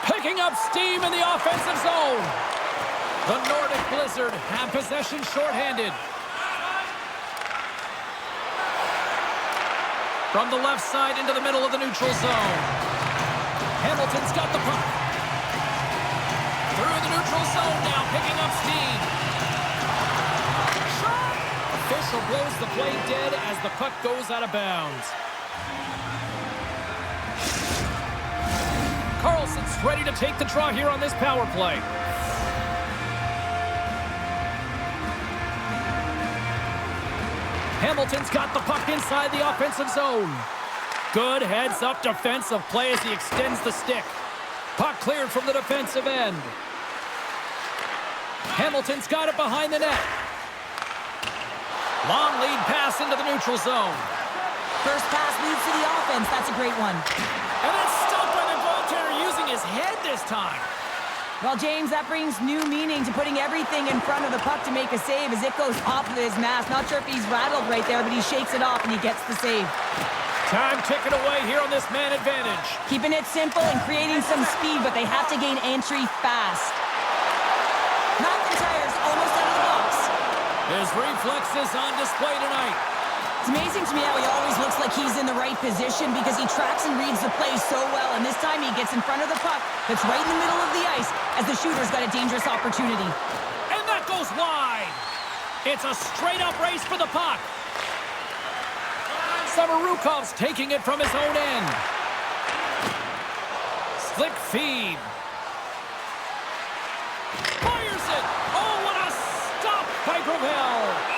Picking up steam in the offensive zone. The Nordic Blizzard have possession short-handed. From the left side into the middle of the neutral zone. Hamilton's got the puck. Through the neutral zone now, picking up steam. Shot! Official blows the play dead as the puck goes out of bounds. Carlson's ready to take the draw here on this power play. Hamilton's got the puck inside the offensive zone. Good heads-up defensive play as he extends the stick. Puck cleared from the defensive end. Hamilton's got it behind the net. Long lead pass into the neutral zone. First pass leads to the offense. That's a great one. And it's stopped by the goaltender using his head this time. Well, James, that brings new meaning to putting everything in front of the puck to make a save as it goes off of his mask. Not sure if he's rattled right there, but he shakes it off and he gets the save. Time ticking away here on this man advantage. Keeping it simple and creating some speed, but they have to gain entry fast. McIntyre's almost out of the box. His reflexes on display tonight. It's amazing to me how he always looks like he's in the right position because he tracks and reads the play so well, and this time he gets in front of the puck that's right in the middle of the ice as the shooter's got a dangerous opportunity. And that goes wide. It's a straight-up race for the puck. Samarukov's taking it from his own end. Slick feed. Fires it. Oh, what a stop by Gravel.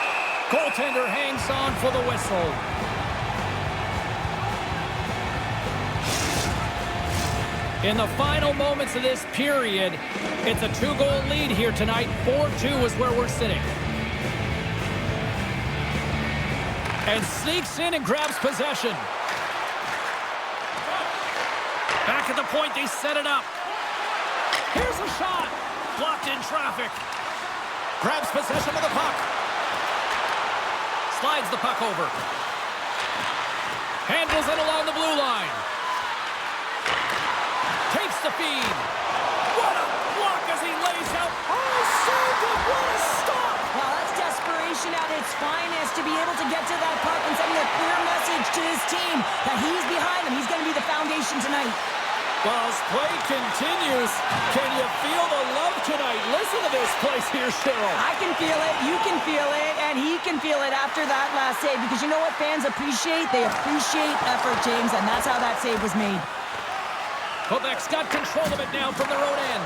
Goaltender hangs on for the whistle. In the final moments of this period, it's a 2-goal lead here tonight. 4-2 is where we're sitting. And sneaks in and grabs possession. Back at the point, they set it up. Here's a shot. Blocked in traffic. Grabs possession of the puck. Slides the puck over. Handles it along the blue line. Takes the feed. What a block as he lays out. Oh, so good. What a stop. Well, that's desperation at its finest to be able to get to that puck and sending a clear message to his team that he's behind him. He's going to be the foundation tonight. Well, as play continues, can you feel the love tonight? Listen to this place here, Cheryl. I can feel it, you can feel it, and he can feel it after that last save because you know what fans appreciate? They appreciate effort, James, and that's how that save was made. Quebec's got control of it now from their own end.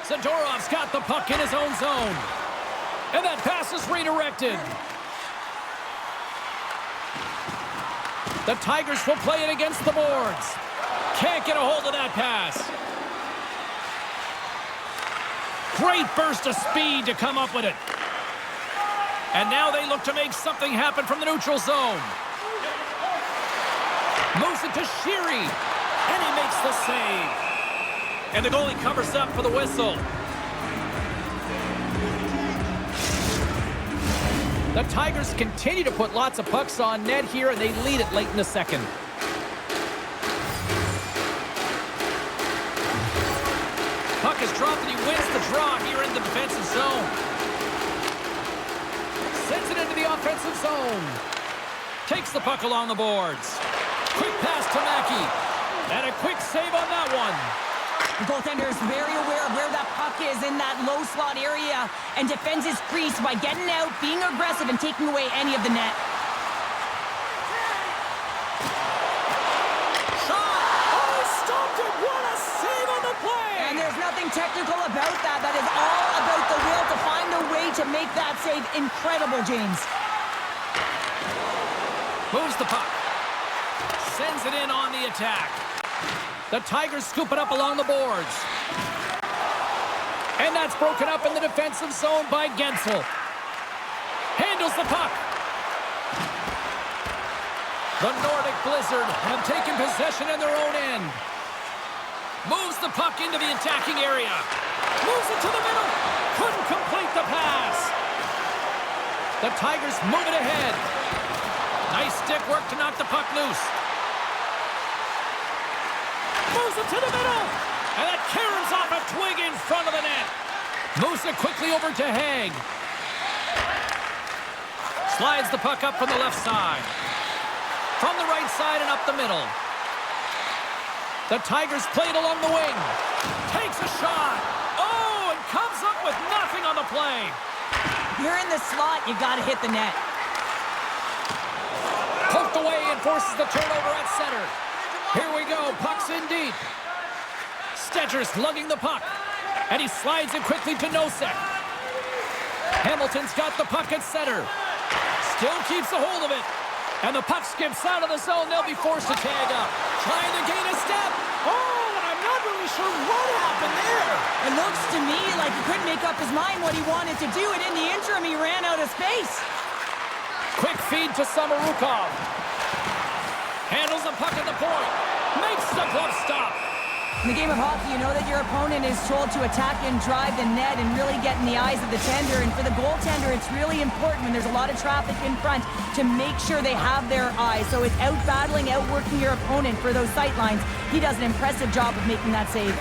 Zadorov's got the puck in his own zone. And that pass is redirected. The Tigers will play it against the boards. Can't get a hold of that pass. Great burst of speed to come up with it. And now they look to make something happen from the neutral zone. Moves it to Sheary. And he makes the save. And the goalie covers up for the whistle. The Tigers continue to put lots of pucks on net here, and they lead it late in the second. Puck is dropped, and he wins the draw here in the defensive zone. Sends it into the offensive zone. Takes the puck along the boards. Quick pass to Mackey. And a quick save on that one. The goaltender is very aware of where that puck is in that low slot area and defends his crease by getting out, being aggressive, and taking away any of the net. Shot! Oh, he stopped it! What a save on the play! And there's nothing technical about that. That is all about the will to find a way to make that save. Incredible, James. Moves the puck. Sends it in on the attack. The Tigers scoop it up along the boards. And that's broken up in the defensive zone by Gensel. Handles the puck. The Nordic Blizzard have taken possession in their own end. Moves the puck into the attacking area. Moves it to the middle. Couldn't complete the pass. The Tigers move it ahead. Nice stick work to knock the puck loose. Moves it to the middle. And that caroms off a twig in front of the net. Moves it quickly over to Haig. Slides the puck up from the left side. From the right side and up the middle. The Tigers play it along the wing. Takes a shot. Oh, and comes up with nothing on the play. You're in the slot, you got to hit the net. Poked away and forces the turnover at center. Here we go, puck's in deep. Stetcher's lugging the puck, and he slides it quickly to Nosek. Hamilton's got the puck at center. Still keeps a hold of it. And the puck skips out of the zone. They'll be forced to tag up. Trying to gain a step. Oh, and I'm not really sure what happened there. It looks to me like he couldn't make up his mind what he wanted to do, and in the interim, he ran out of space. Quick feed to Samorukov. Handles the puck at the point. Makes the glove stop. In the game of hockey, you know that your opponent is told to attack and drive the net and really get in the eyes of the tender. And for the goaltender, it's really important when there's a lot of traffic in front to make sure they have their eyes. So it's out-battling, outworking your opponent for those sight lines. He does an impressive job of making that save.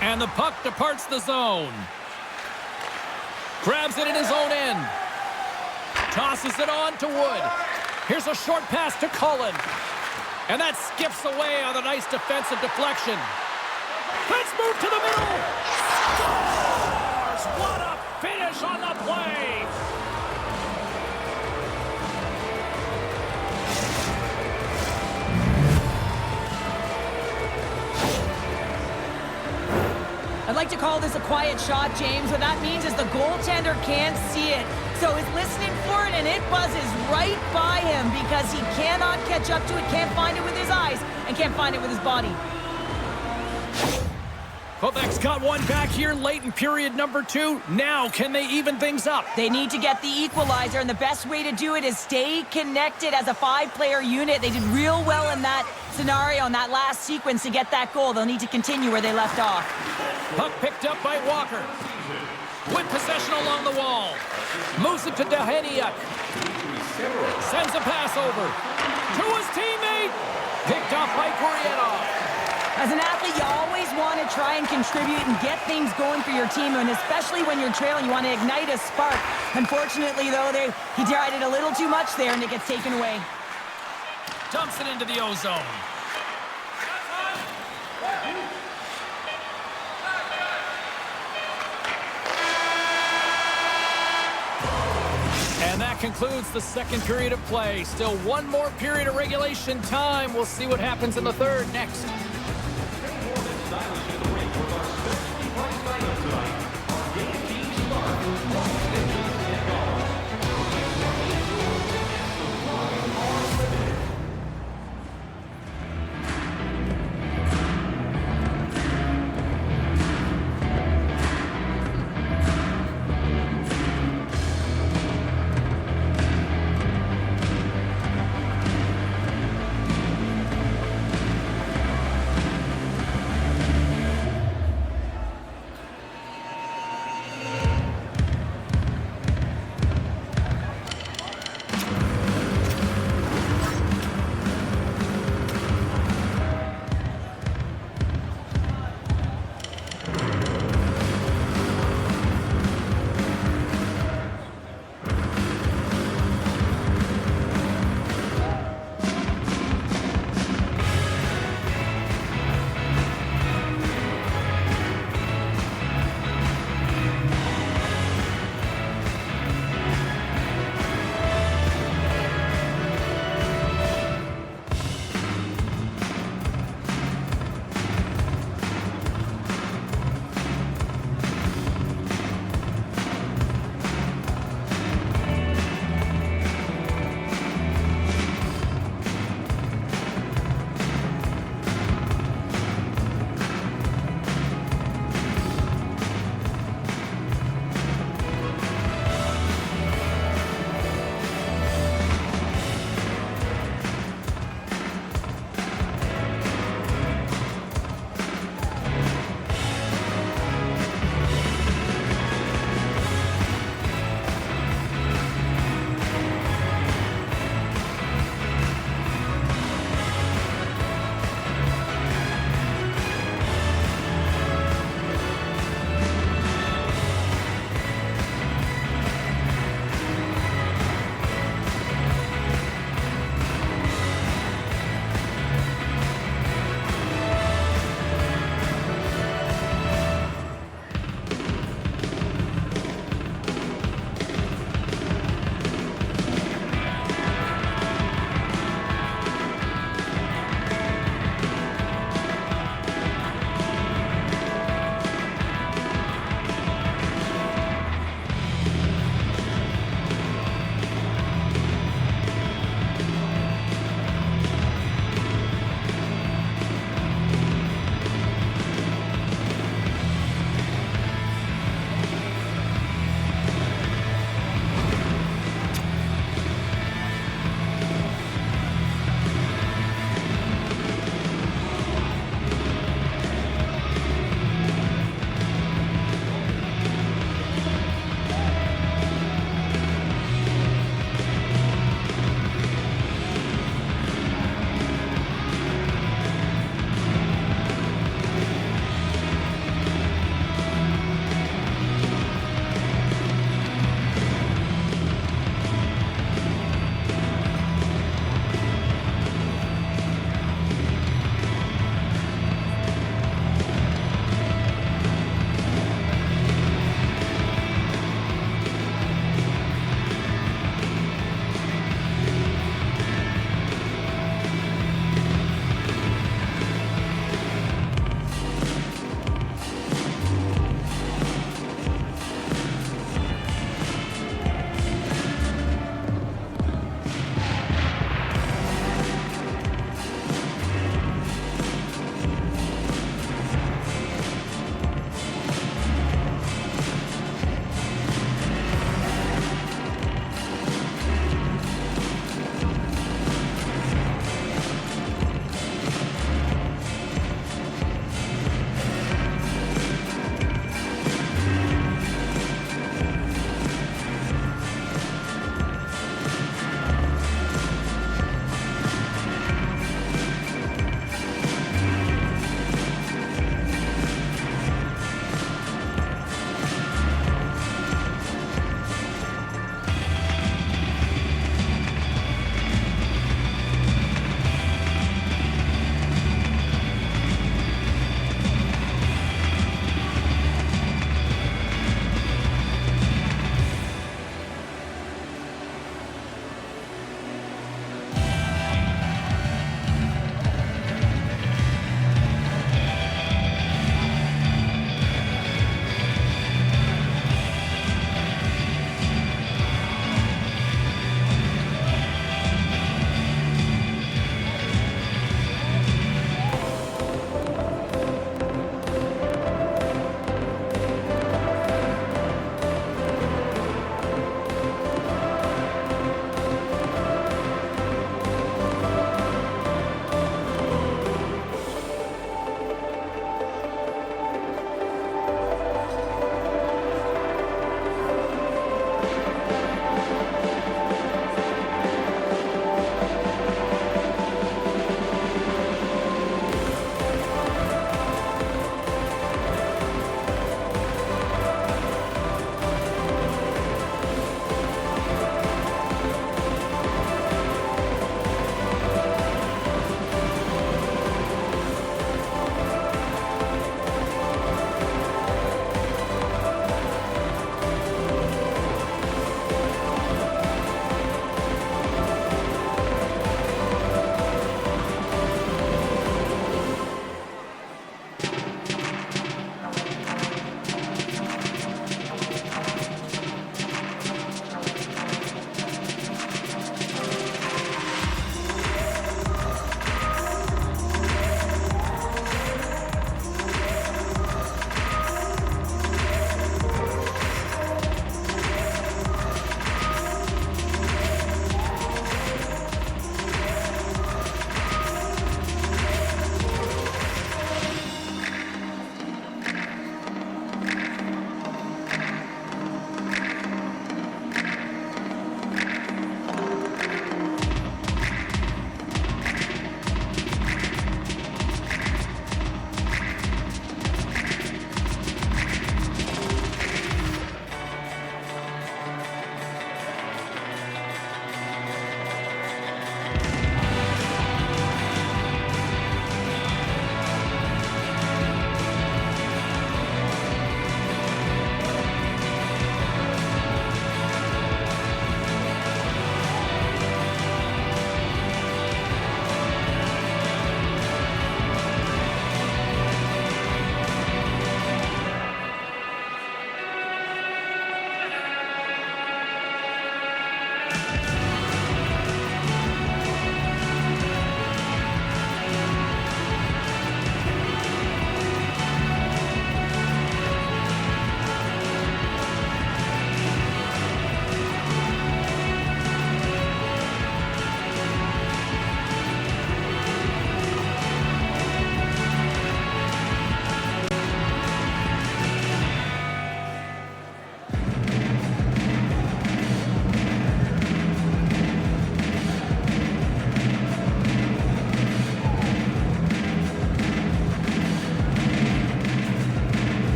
And the puck departs the zone. Grabs it in his own end. Tosses it on to Wood. Here's a short pass to Cullen. And that skips away on a nice defensive deflection. Let's move to the middle. Scores! What a finish on the play. I'd like to call this a quiet shot, James. What that means is the goaltender can't see it. So he's listening for it, and it buzzes right by him because he cannot catch up to it, can't find it with his eyes, and can't find it with his body. Quebec's got one back here late in period number 2. Now, can they even things up? They need to get the equalizer, and the best way to do it is stay connected as a 5-player unit. They did real well in that scenario, in that last sequence to get that goal. They'll need to continue where they left off. Puck picked up by Walker. With possession along the wall. Moves it to Daheniuk. Sends a pass over. To his teammate. Picked off by Gurianov. As an athlete, you always want to try and contribute and get things going for your team, and especially when you're trailing, you want to ignite a spark. Unfortunately, though, he tried it a little too much there, and it gets taken away. Dumps it into the ozone. And that concludes the second period of play. Still one more period of regulation time. We'll see what happens in the third next.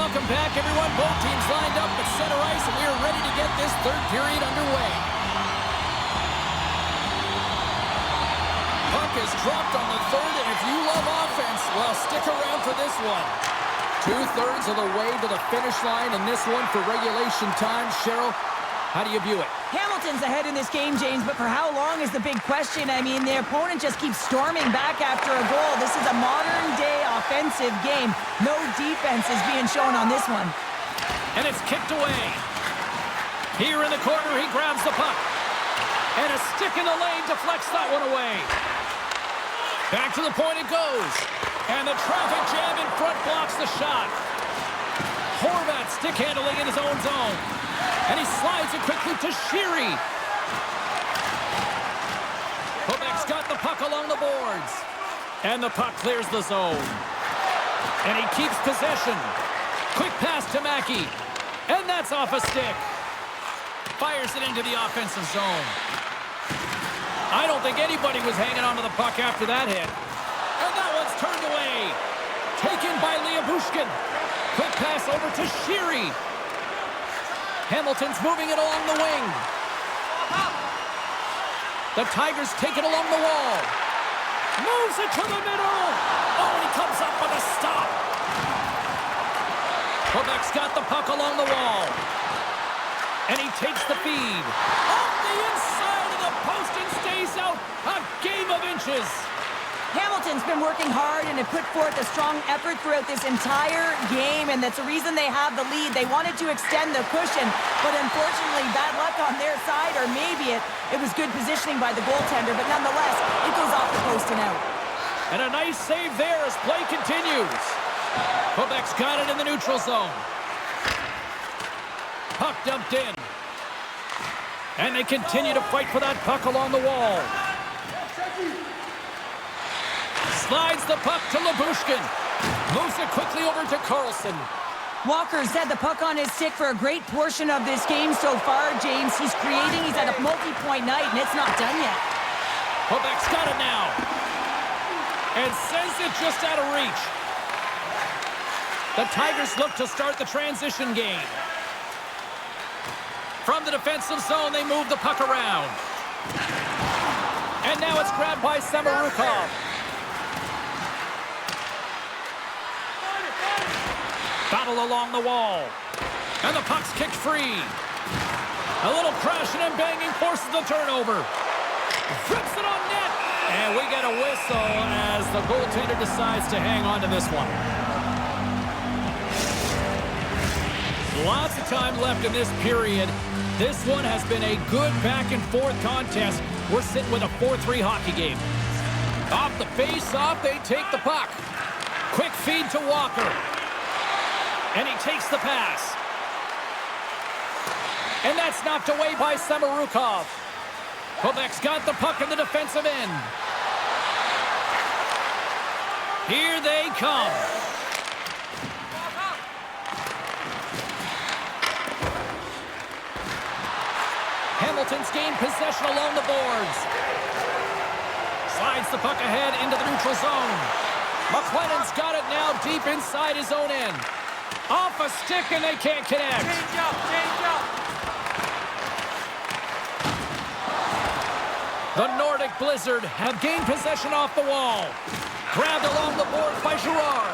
Welcome back, everyone. Both teams lined up at center ice, and we are ready to get this third period underway. Puck is dropped on the third, and if you love offense, well, stick around for this one. 2/3 of the way to the finish line in this one for regulation time. Cheryl, how do you view it? Hamilton's ahead in this game, James, but for how long is the big question. I mean, the opponent just keeps storming back after a goal. This is a modern-day offensive game. No defense is being shown on this one. And it's kicked away. Here in the corner, he grabs the puck. And a stick in the lane deflects that one away. Back to the point it goes. And the traffic jam in front blocks the shot. Horvat stick handling in his own zone. And he slides it quickly to Sheary. Quebec's got the puck along the boards. And the puck clears the zone. And he keeps possession. Quick pass to Mackey. And that's off a stick. Fires it into the offensive zone. I don't think anybody was hanging onto the puck after that hit. And that one's turned away. Taken by Liabushkin. Quick pass over to Sheary. Hamilton's moving it along the wing. The Tigers take it along the wall. Moves it to the middle. Oh, and he comes up with a stop. Quebec's got the puck along the wall. And he takes the feed. Off the inside of the post and stays out. A game of inches. Hamilton's been working hard and have put forth a strong effort throughout this entire game, and that's the reason they have the lead. They wanted to extend the cushion, but unfortunately, bad luck on their side, or maybe it was good positioning by the goaltender, but nonetheless, it goes off the post and out. And a nice save there as play continues. Quebec's got it in the neutral zone. Puck dumped in. And they continue to fight for that puck along the wall. Slides the puck to Liabushkin. Moves it quickly over to Carlson. Walker's had the puck on his stick for a great portion of this game so far, James. He's creating, he's at a multi-point night, and it's not done yet. Quebec's got it now. And sends it just out of reach. The Tigers look to start the transition game. From the defensive zone, they move the puck around. And now it's grabbed by Samorukov. Battle along the wall. And the puck's kicked free. A little crashing and banging forces the turnover. Flips it on net. And we get a whistle as the goaltender decides to hang on to this one. Lots of time left in this period. This one has been a good back-and-forth contest. We're sitting with a 4-3 hockey game. Off the face-off, they take the puck. Quick feed to Walker. And he takes the pass. And that's knocked away by Samorukov. Quebec's got the puck in the defensive end. Here they come. Hamilton's gained possession along the boards. Slides the puck ahead into the neutral zone. McLennan's got it now deep inside his own end. Off a stick and they can't connect. Change up, change up. The Nordic Blizzard have gained possession off the wall. Grabbed along the boards by Girard.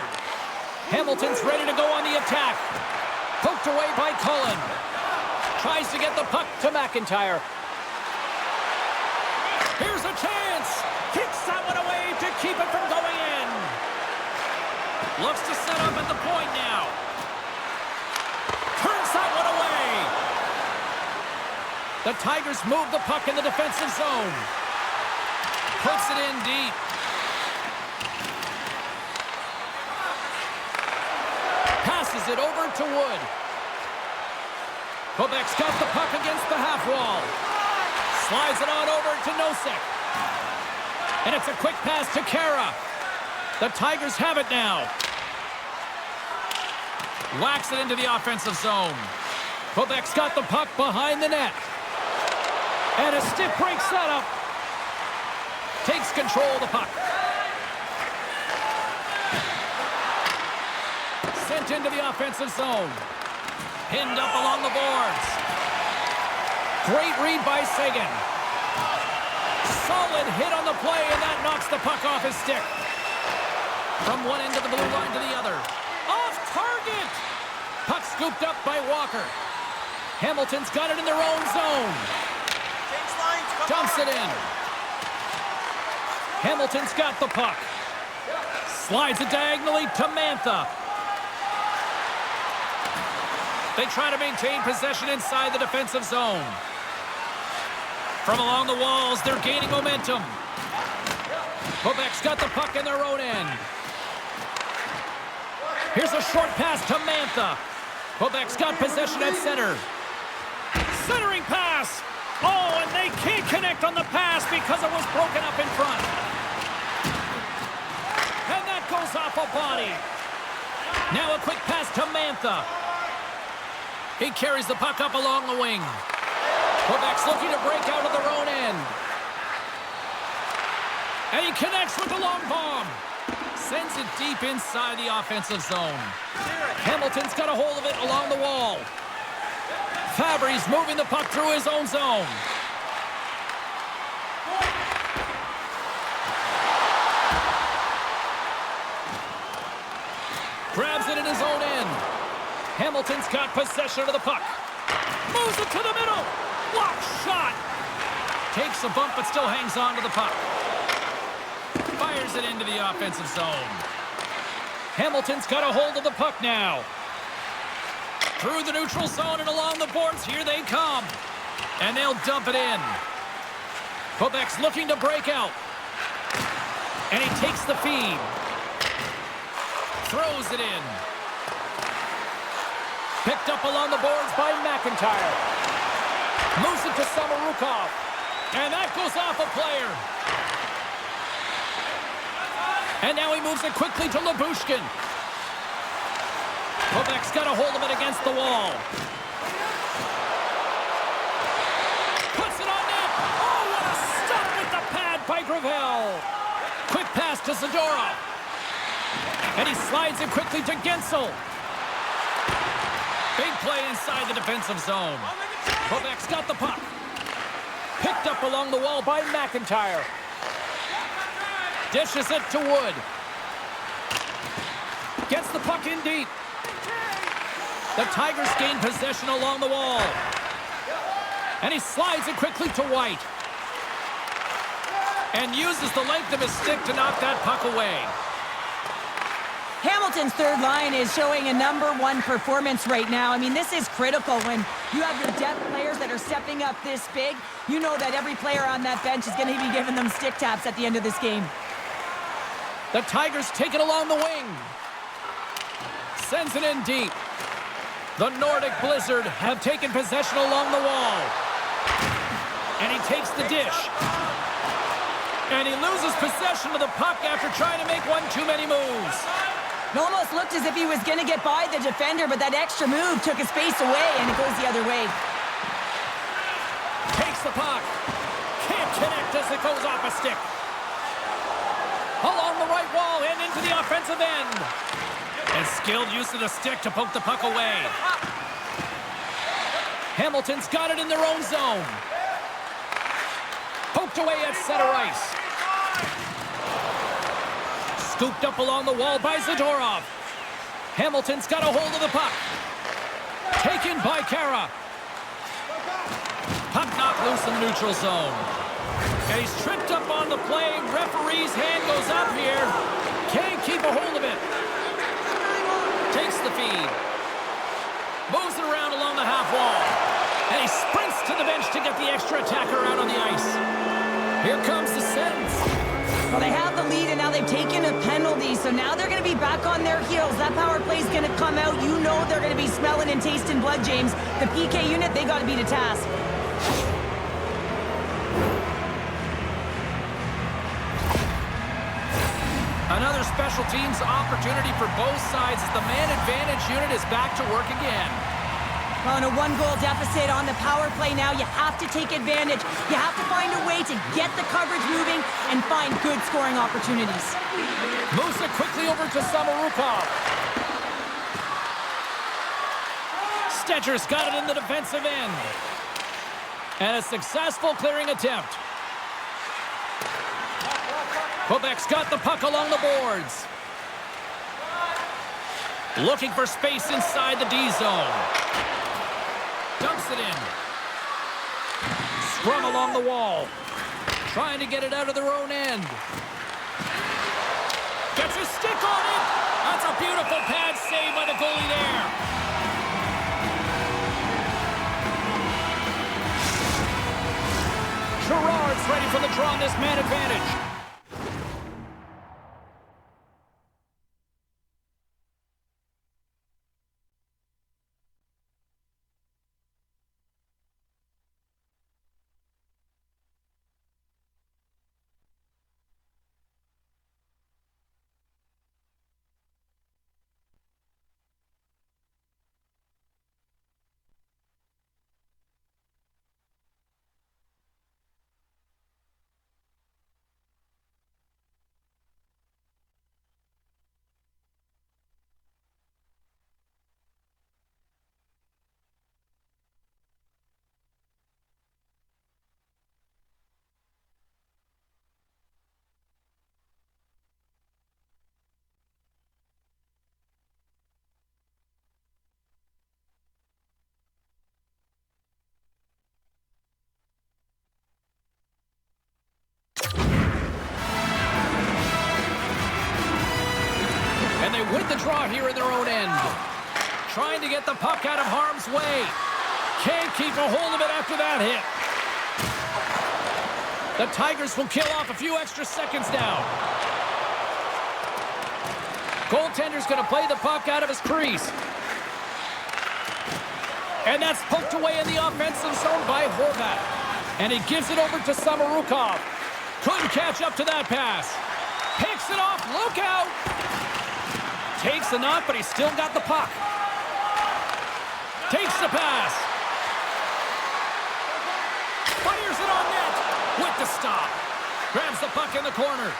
Hamilton's ready to go on the attack. Poked away by Cullen. Tries to get the puck to McIntyre. Here's a chance. Kicks that one away to keep it from going in. Looks to set up at the point now. Turns that one away. The Tigers move the puck in the defensive zone. Puts it in deep. Passes it over to Wood. Quebec's got the puck against the half wall. Slides it on over to Nosek. And it's a quick pass to Kara. The Tigers have it now. Whacks it into the offensive zone. Quebec's got the puck behind the net. And a stick breaks that up. Takes control of the puck. Sends Sent into the offensive zone. Pinned up along the boards. Great read by Sagan. Solid hit on the play, and that knocks the puck off his stick. From one end of the blue line to the other. Off target! Puck scooped up by Walker. Hamilton's got it in their own zone. Dumps it in. Hamilton's got the puck. Slides it diagonally to Mantha. They try to maintain possession inside the defensive zone. From along the walls, they're gaining momentum. Quebec's got the puck in their own end. Here's a short pass to Mantha. Quebec's got possession at center. Centering pass. Oh, and they can't connect on the pass because it was broken up in front. And that goes off a body. Now a quick pass to Mantha. He carries the puck up along the wing. Quebec's looking to break out of their own end. And he connects with the long bomb. Sends it deep inside the offensive zone. Hamilton's got a hold of it along the wall. Fabry's moving the puck through his own zone. Grabs it in his own end. Hamilton's got possession of the puck. Moves it to the middle. Block shot. Takes a bump but still hangs on to the puck. Fires it into the offensive zone. Hamilton's got a hold of the puck now. Through the neutral zone and along the boards, here they come. And they'll dump it in. Quebec's looking to break out. And he takes the feed. Throws it in. Picked up along the boards by McIntyre. Moves it to Samarukov. And that goes off a player. And now he moves it quickly to Lyubushkin. Quebec's got a hold of it against the wall. Puts it on net. Oh, what a stop with the pad by Gravel. Quick pass to Zadorov. And he slides it quickly to Gensel. Big play inside the defensive zone. Quebec's got the puck. Picked up along the wall by McIntyre. Dishes it to Wood. Gets the puck in deep. The Tigers gain possession along the wall. And he slides it quickly to White. And uses the length of his stick to knock that puck away. Hamilton's third line is showing a #1 performance right now. I mean, this is critical when you have your depth players that are stepping up this big. You know that every player on that bench is going to be giving them stick taps at the end of this game. The Tigers take it along the wing. Sends it in deep. The Nordic Blizzard have taken possession along the wall. And he takes the dish. And he loses possession of the puck after trying to make one too many moves. It almost looked as if he was going to get by the defender, but that extra move took his space away, and it goes the other way. Takes the puck. Can't connect as it goes off a stick. Along the right wall and into the offensive end. And skilled use of the stick to poke the puck away. Hamilton's got it in their own zone. Poked away at center ice. Scooped up along the wall by Zadorov. Hamilton's got a hold of the puck. Taken by Kara. Puck knocked loose in the neutral zone. And he's tripped up on the play. Referee's hand goes up here. Can't keep a hold of it. Takes the feed. Moves it around along the half wall. And he sprints to the bench to get the extra attacker out on the ice. Here comes the Sens. Well, they have the lead, and now they've taken a penalty, so now they're going to be back on their heels. That power play is going to come out. You know they're going to be smelling and tasting blood, James. The PK unit, they got to be to task. Another special teams opportunity for both sides as the man advantage unit is back to work again. Well, in a one-goal deficit on the power play now, you have to take advantage. You have to find a way to get the coverage moving and find good scoring opportunities. Moves it quickly over to Samarukov. Stetcher's got it in the defensive end. And a successful clearing attempt. Quebec's got the puck along the boards. Looking for space inside the D zone. Dumps it in. Scrum along the wall. Trying to get it out of their own end. Gets a stick on it. That's a beautiful pad save by the goalie there. Gerard's ready for the draw on this man advantage. And they win the draw here in their own end. Trying to get the puck out of harm's way. Can't keep a hold of it after that hit. The Tigers will kill off a few extra seconds now. Goaltender's going to play the puck out of his crease. And that's poked away in the offensive zone by Horvat. And he gives it over to Samorukov. Couldn't catch up to that pass. Picks it off. Look out. Takes the knock, but he's still got the puck. Takes the pass. Fires it on net with the stop. Grabs the puck in the corner.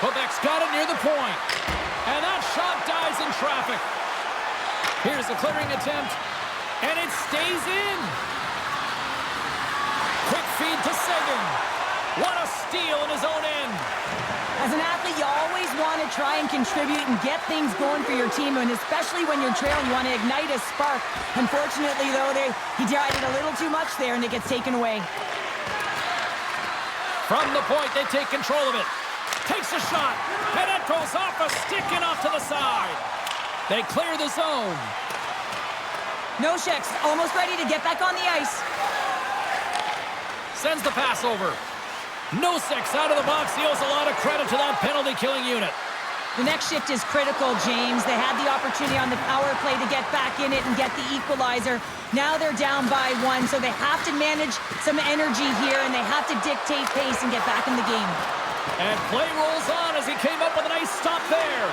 Quebec's got it near the point. And that shot dies in traffic. Here's a clearing attempt. And it stays in. Quick feed to Saison. What a steal in his own end. As an athlete, you always want to try and contribute and get things going for your team, and especially when you're trailing, you want to ignite a spark. Unfortunately, though, he tried it a little too much there, and it gets taken away. From the point, they take control of it. Takes a shot, and it goes off a stick and off to the side. They clear the zone. Nossek's almost ready to get back on the ice. Sends the pass over. Nossek's out of the box. He owes a lot of credit to that penalty-killing unit. The next shift is critical, James. They had the opportunity on the power play to get back in it and get the equalizer. Now they're down by 1, so they have to manage some energy here, and they have to dictate pace and get back in the game. And play rolls on as he came up with a nice stop there.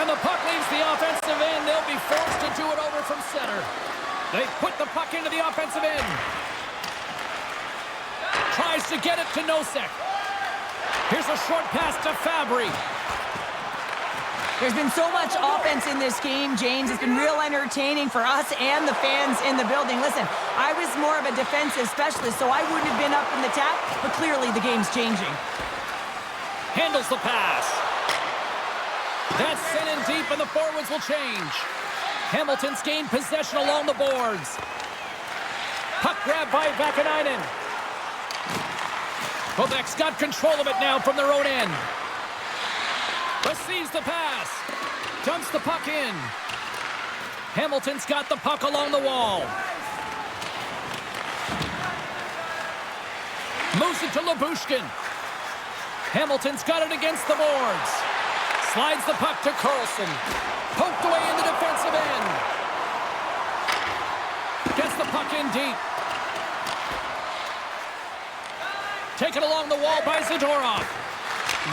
And the puck leaves the offensive end. They'll be forced to do it over from center. They put the puck into the offensive end. Tries to get it to Nosek. Here's a short pass to Fabry. There's been so much offense in this game, James. It's been real entertaining for us and the fans in the building. Listen, I was more of a defensive specialist, so I wouldn't have been up in the tap, but clearly the game's changing. Handles the pass. That's sent in deep, and the forwards will change. Hamilton's gained possession along the boards. Puck grab by Vakanainen. Quebec's got control of it now from their own end. Receives the pass. Dumps the puck in. Hamilton's got the puck along the wall. Moves it to Lyubushkin. Hamilton's got it against the boards. Slides the puck to Carlson. Poked away in the defensive end. Gets the puck in deep. Taken along the wall by Zadorov.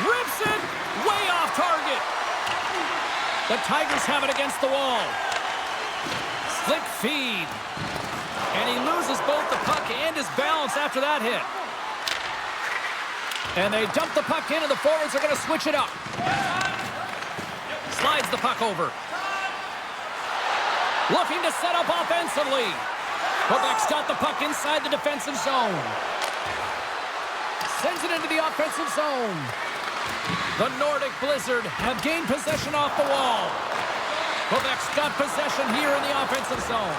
Rips it way off target. The Tigers have it against the wall. Slick feed. And he loses both the puck and his balance after that hit. And they dump the puck in, and the forwards are going to switch it up. Slides the puck over. Looking to set up offensively. Quebec's got the puck inside the defensive zone. Sends it into the offensive zone. The Nordic Blizzard have gained possession off the wall. Quebec's got possession here in the offensive zone.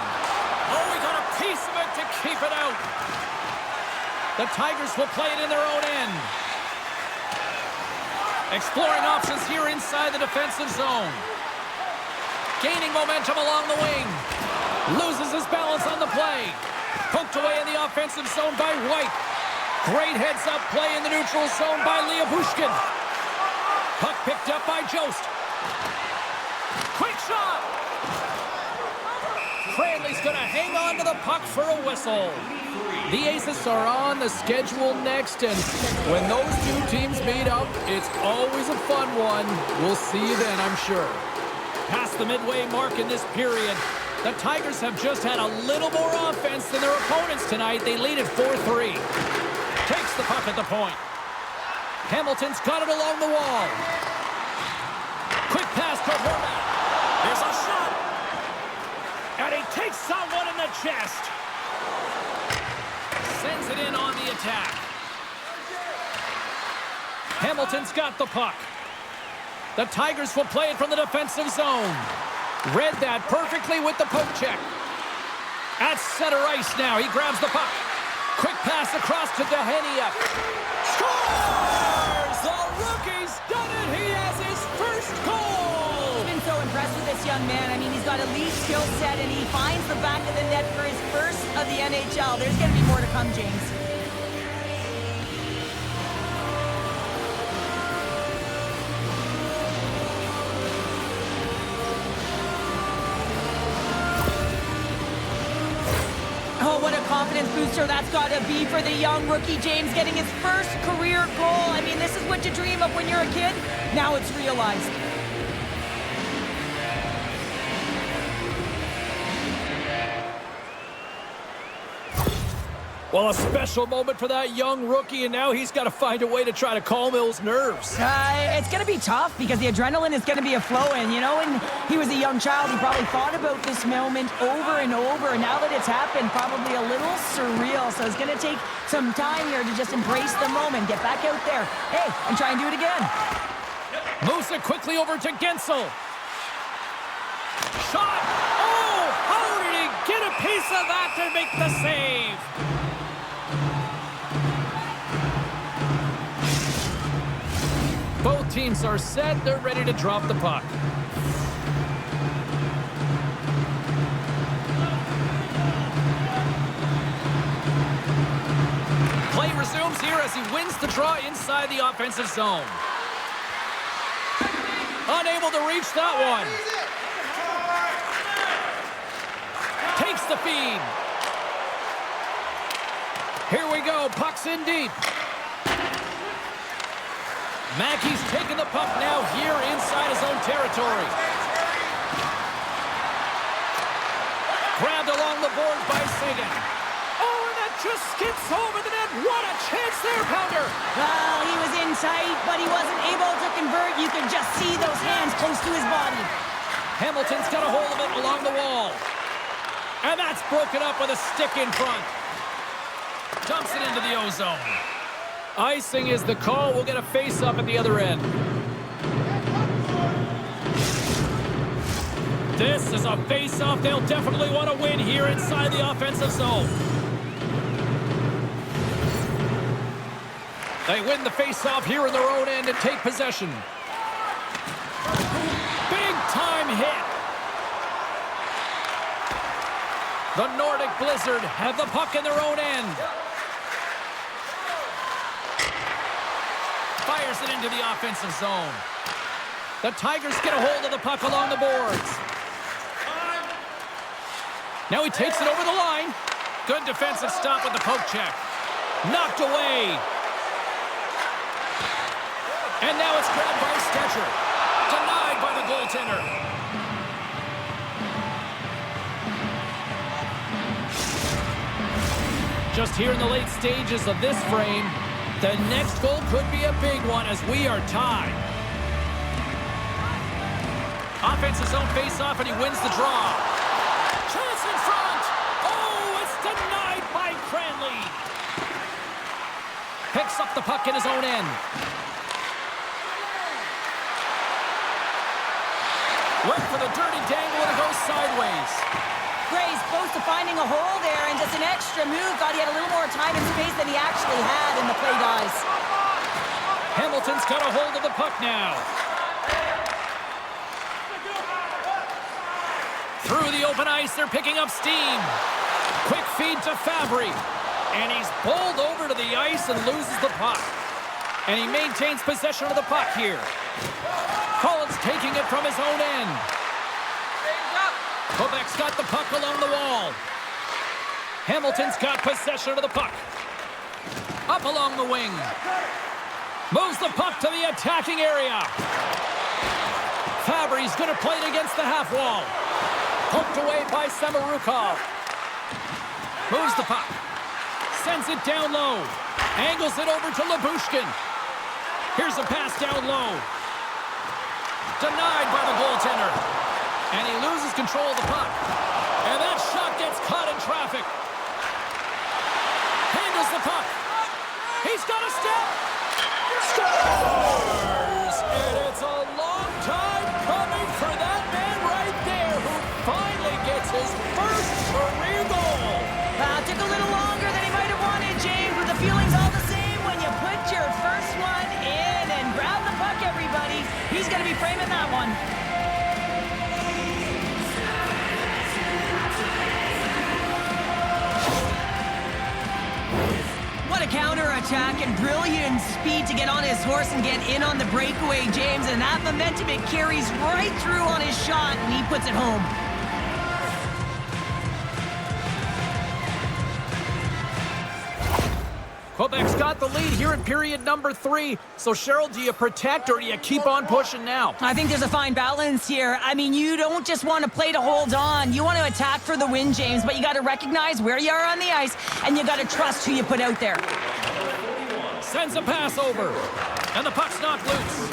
Oh, we got a piece of it to keep it out. The Tigers will play it in their own end. Exploring options here inside the defensive zone. Gaining momentum along the wing. Loses his balance on the play. Poked away in the offensive zone by White. Great heads-up play in the neutral zone by Bushkin. Puck picked up by Jost. Quick shot! Cranley's going to hang on to the puck for a whistle. The Aces are on the schedule next, and when those two teams meet up, it's always a fun one. We'll see you then, I'm sure. Past the midway mark in this period, the Tigers have just had a little more offense than their opponents tonight. They lead at 4-3. Takes the puck at the point. Hamilton's got it along the wall. Quick pass to Horvat. There's a shot. And he takes someone in the chest. Sends it in on the attack. Hamilton's got the puck. The Tigers will play it from the defensive zone. Read that perfectly with the poke check. At center ice now. He grabs the puck. Quick pass across to Dehania. Scores! The rookie's done it. He has his first goal. I've been so impressed with this young man. I mean, he's got elite skill set, and he finds the back of the net for his first of the NHL. There's going to be more to come, James. Oh, what a confidence booster that's got to be for the young rookie James, getting his first career goal. I mean, this is what you dream of when you're a kid. Now it's realized. Well, a special moment for that young rookie, and now he's got to find a way to try to calm his nerves. It's going to be tough because the adrenaline is going to be flowing. You know, when he was a young child, he probably thought about this moment over and over. And now that it's happened, probably a little surreal. So it's going to take some time here to just embrace the moment, get back out there, hey, and try and do it again. Moves it quickly over to Gensel. Shot! Oh, how did he get a piece of that to make the save? Both teams are set. They're ready to drop the puck. Play resumes here as he wins the draw inside the offensive zone. Unable to reach that one. Takes the feed. Here we go. Puck's in deep. Mackey's taking the puck now here inside his own territory. Grabbed along the board by Sagan. Oh, and that just skips over the net. What a chance there, Pounder. Well, he was in tight, but he wasn't able to convert. You could just see those hands close to his body. Hamilton's got a hold of it along the wall. And that's broken up with a stick in front. Dumps it into the O-zone. Icing is the call. We'll get a face-up at the other end. This is a face-off they'll definitely want to win here inside the offensive zone. They win the face-off here in their own end and take possession. Big-time hit. The Nordic Blizzard have the puck in their own end. Fires it into the offensive zone. The Tigers get a hold of the puck along the boards. Now he takes it over the line. Good defensive stop with the poke check. Knocked away. And now it's grabbed by Stetcher. Denied by the goaltender. Just here in the late stages of this frame, the next goal could be a big one as we are tied. Offensive zone face-off, and he wins the draw. Picks up the puck in his own end. Went for the dirty dangle and it goes sideways. Gray's close to finding a hole there, and just an extra move. Thought he had a little more time and space than he actually had, and the play dies. Hamilton's got a hold of the puck now. Through the open ice, they're picking up steam. Quick feed to Fabry. And he's bowled over to the ice and loses the puck. And he maintains possession of the puck here. Collins taking it from his own end. Quebec's got the puck along the wall. Hamilton's got possession of the puck. Up along the wing. Moves the puck to the attacking area. Fabry's going to play it against the half wall. Poked away by Samorukov. Moves the puck. Sends it down low. Angles it over to Lyubushkin. Here's a pass down low. Denied by the goaltender. And he loses control of the puck. And that shot gets caught in traffic. Handles the puck. He's got a step. Scores! And it's a long time coming for that man right there who finally gets his first career goal. Took a little longer than he might have wanted, James, but the feeling's all the same when you put your first one in. And grab the puck, everybody. He's going to be framing that one. What a counter-attack and brilliant speed to get on his horse and get in on the breakaway, James. And that momentum, it carries right through on his shot, and he puts it home. Quebec's got the lead here in period number 3. So, Cheryl, do you protect or do you keep on pushing now? I think there's a fine balance here. I mean, you don't just want to play to hold on. You want to attack for the win, James, but you got to recognize where you are on the ice, and you got to trust who you put out there. Sends a pass over, and the puck's knocked loose.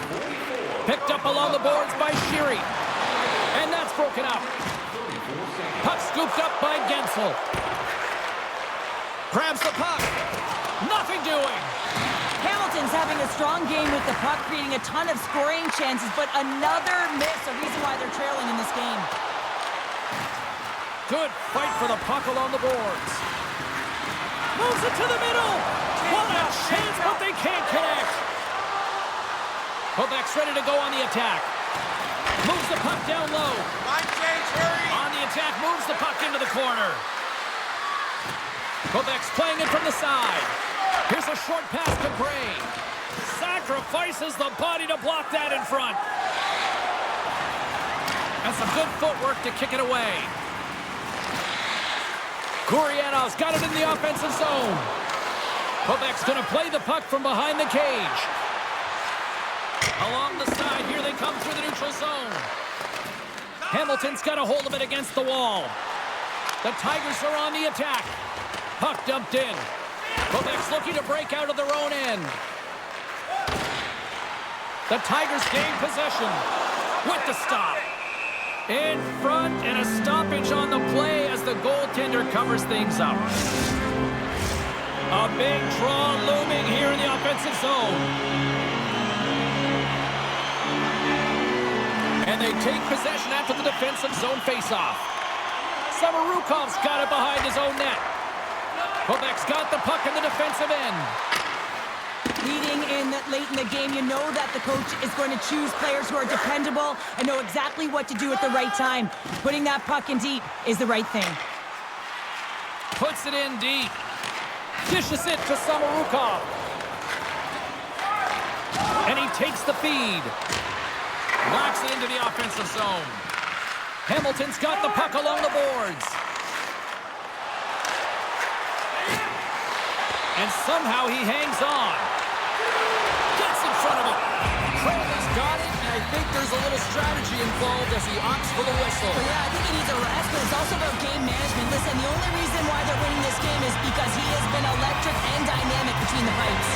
Picked up along the boards by Sheary. And that's broken up. Puck scooped up by Gensel. Grabs the puck. Nothing doing. Hamilton's having a strong game with the puck, creating a ton of scoring chances, but another miss, a reason why they're trailing in this game. Good fight for the puck along the boards. Moves it to the middle. What a chance, but they can't connect. Quebec's ready to go on the attack. Moves the puck down low. Line change, hurry! On the attack, moves the puck into the corner. Quebec's playing it from the side. Here's a short pass to Gray. Sacrifices the body to block that in front. And some good footwork to kick it away. Gurianov's got it in the offensive zone. Quebec's going to play the puck from behind the cage. Along the side, here they come through the neutral zone. Hamilton's got a hold of it against the wall. The Tigers are on the attack. Puck dumped in. Quebec's looking to break out of their own end. The Tigers gain possession with the stop. In front and a stoppage on the play as the goaltender covers things up. A big draw looming here in the offensive zone. And they take possession after the defensive zone faceoff. Samarukov's got it behind his own net. Quebec's got the puck in the defensive end. Leading in late in the game, you know that the coach is going to choose players who are dependable and know exactly what to do at the right time. Putting that puck in deep is the right thing. Puts it in deep. Dishes it to Samorukov. And he takes the feed. Knocks it into the offensive zone. Hamilton's got the puck along the boards. And somehow he hangs on. Gets in front of it. Crowley's got it, and I think there's a little strategy involved as he opts for the whistle. But yeah, I think he needs a rest, but it's also about game management. Listen, the only reason why they're winning this game is because he has been electric and dynamic between the pipes.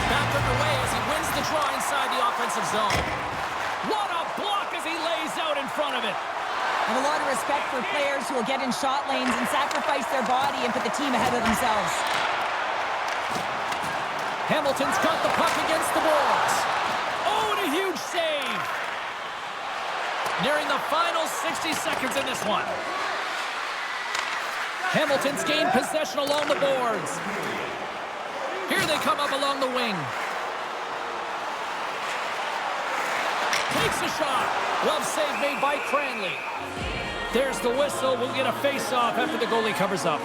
Back underway as he wins the draw inside the offensive zone. What a block as he lays out in front of it. I have a lot of respect for players who will get in shot lanes and sacrifice their body and put the team ahead of themselves. Hamilton's got the puck against the boards. Oh, and a huge save. Nearing the final 60 seconds in this one. Hamilton's gained possession along the boards. Here they come up along the wing. Takes a shot. Glove save made by Cranley. There's the whistle. We'll get a face-off after the goalie covers up.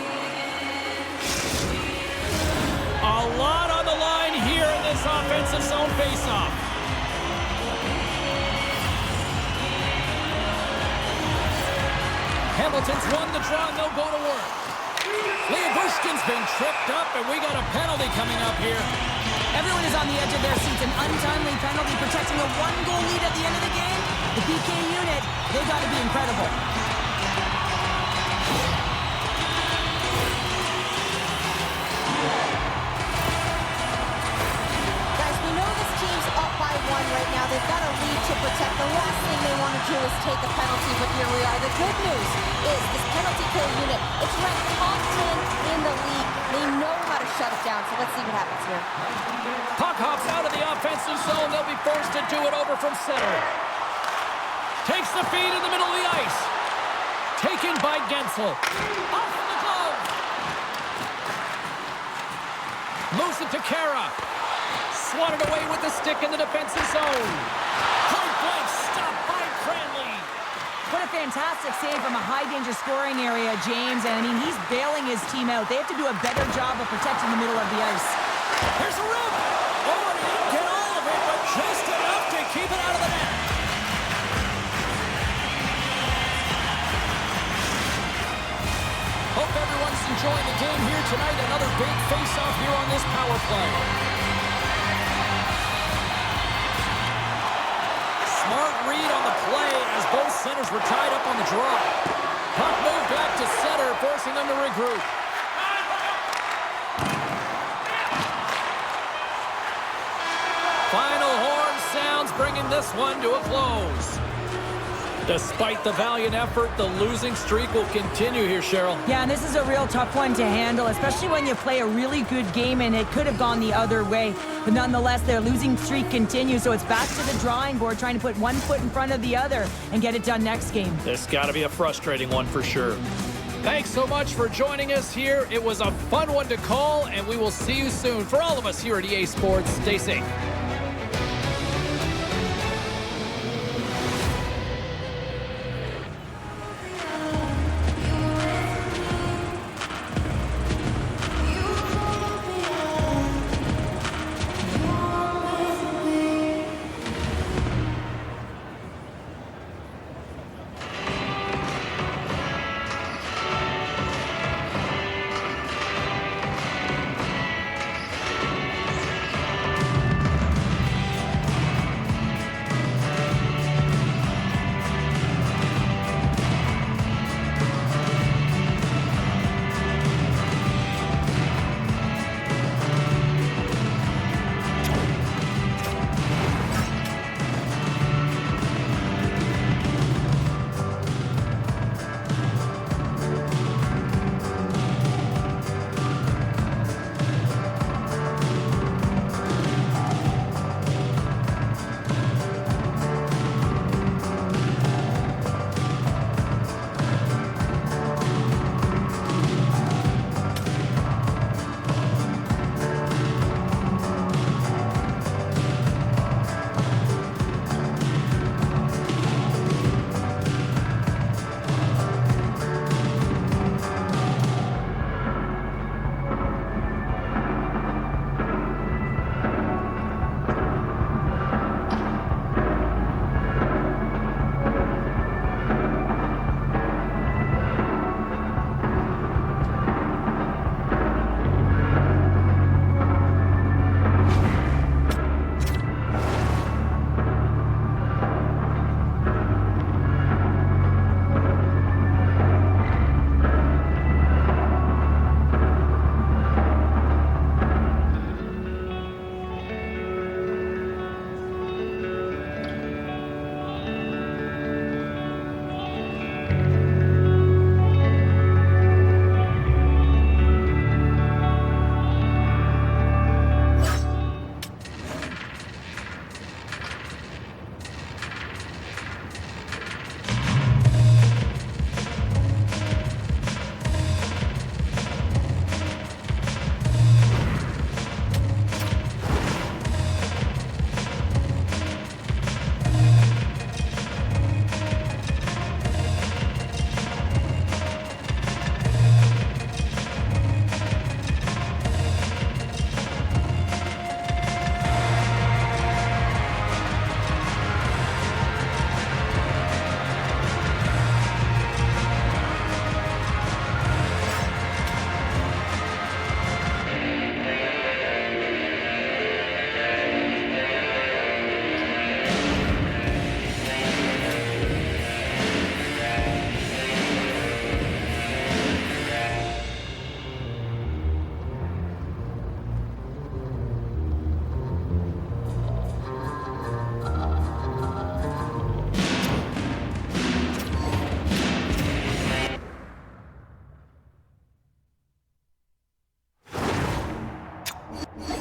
A lot on the line here in this offensive zone face-off. Hamilton's won the draw, and they'll go to work. Leobushkin's been tripped up, and we got a penalty coming up here. Everyone is on the edge of their seats. An untimely penalty protecting a one-goal lead at the end of the game. The PK unit, they got to be incredible. Guys, we know this team's up by 1 right now. They've got a lead to protect. The last thing they want to do is take a penalty, but here we are. The good news is this penalty kill unit, it's ranked top 10 in the league. They know how to shut it down, so let's see what happens here. Puck hops out of the offensive zone. They'll be forced to do it over from center. Takes the feed in the middle of the ice. Taken by Gensel. Off the glove. Moves it to Kara. Swatted away with the stick in the defensive zone. Point blank stopped by Cranley. What a fantastic save from a high-danger scoring area, James. And, I mean, he's bailing his team out. They have to do a better job of protecting the middle of the ice. Here's a rip. Oh, and he didn't get all of it, but just enough to keep it out of the net. Hope everyone's enjoying the game here tonight. Another big face-off here on this power play. Smart read on the play as both centers were tied up on the draw. Puck moved back to center, forcing them to regroup. Final horn sounds, bringing this one to a close. Despite the valiant effort, the losing streak will continue here, Cheryl. Yeah, and this is a real tough one to handle, especially when you play a really good game and it could have gone the other way. But nonetheless, their losing streak continues, so it's back to the drawing board, trying to put one foot in front of the other and get it done next game. This got to be a frustrating one for sure. Thanks so much for joining us here. It was a fun one to call, and we will see you soon. For all of us here at EA Sports, stay safe. it.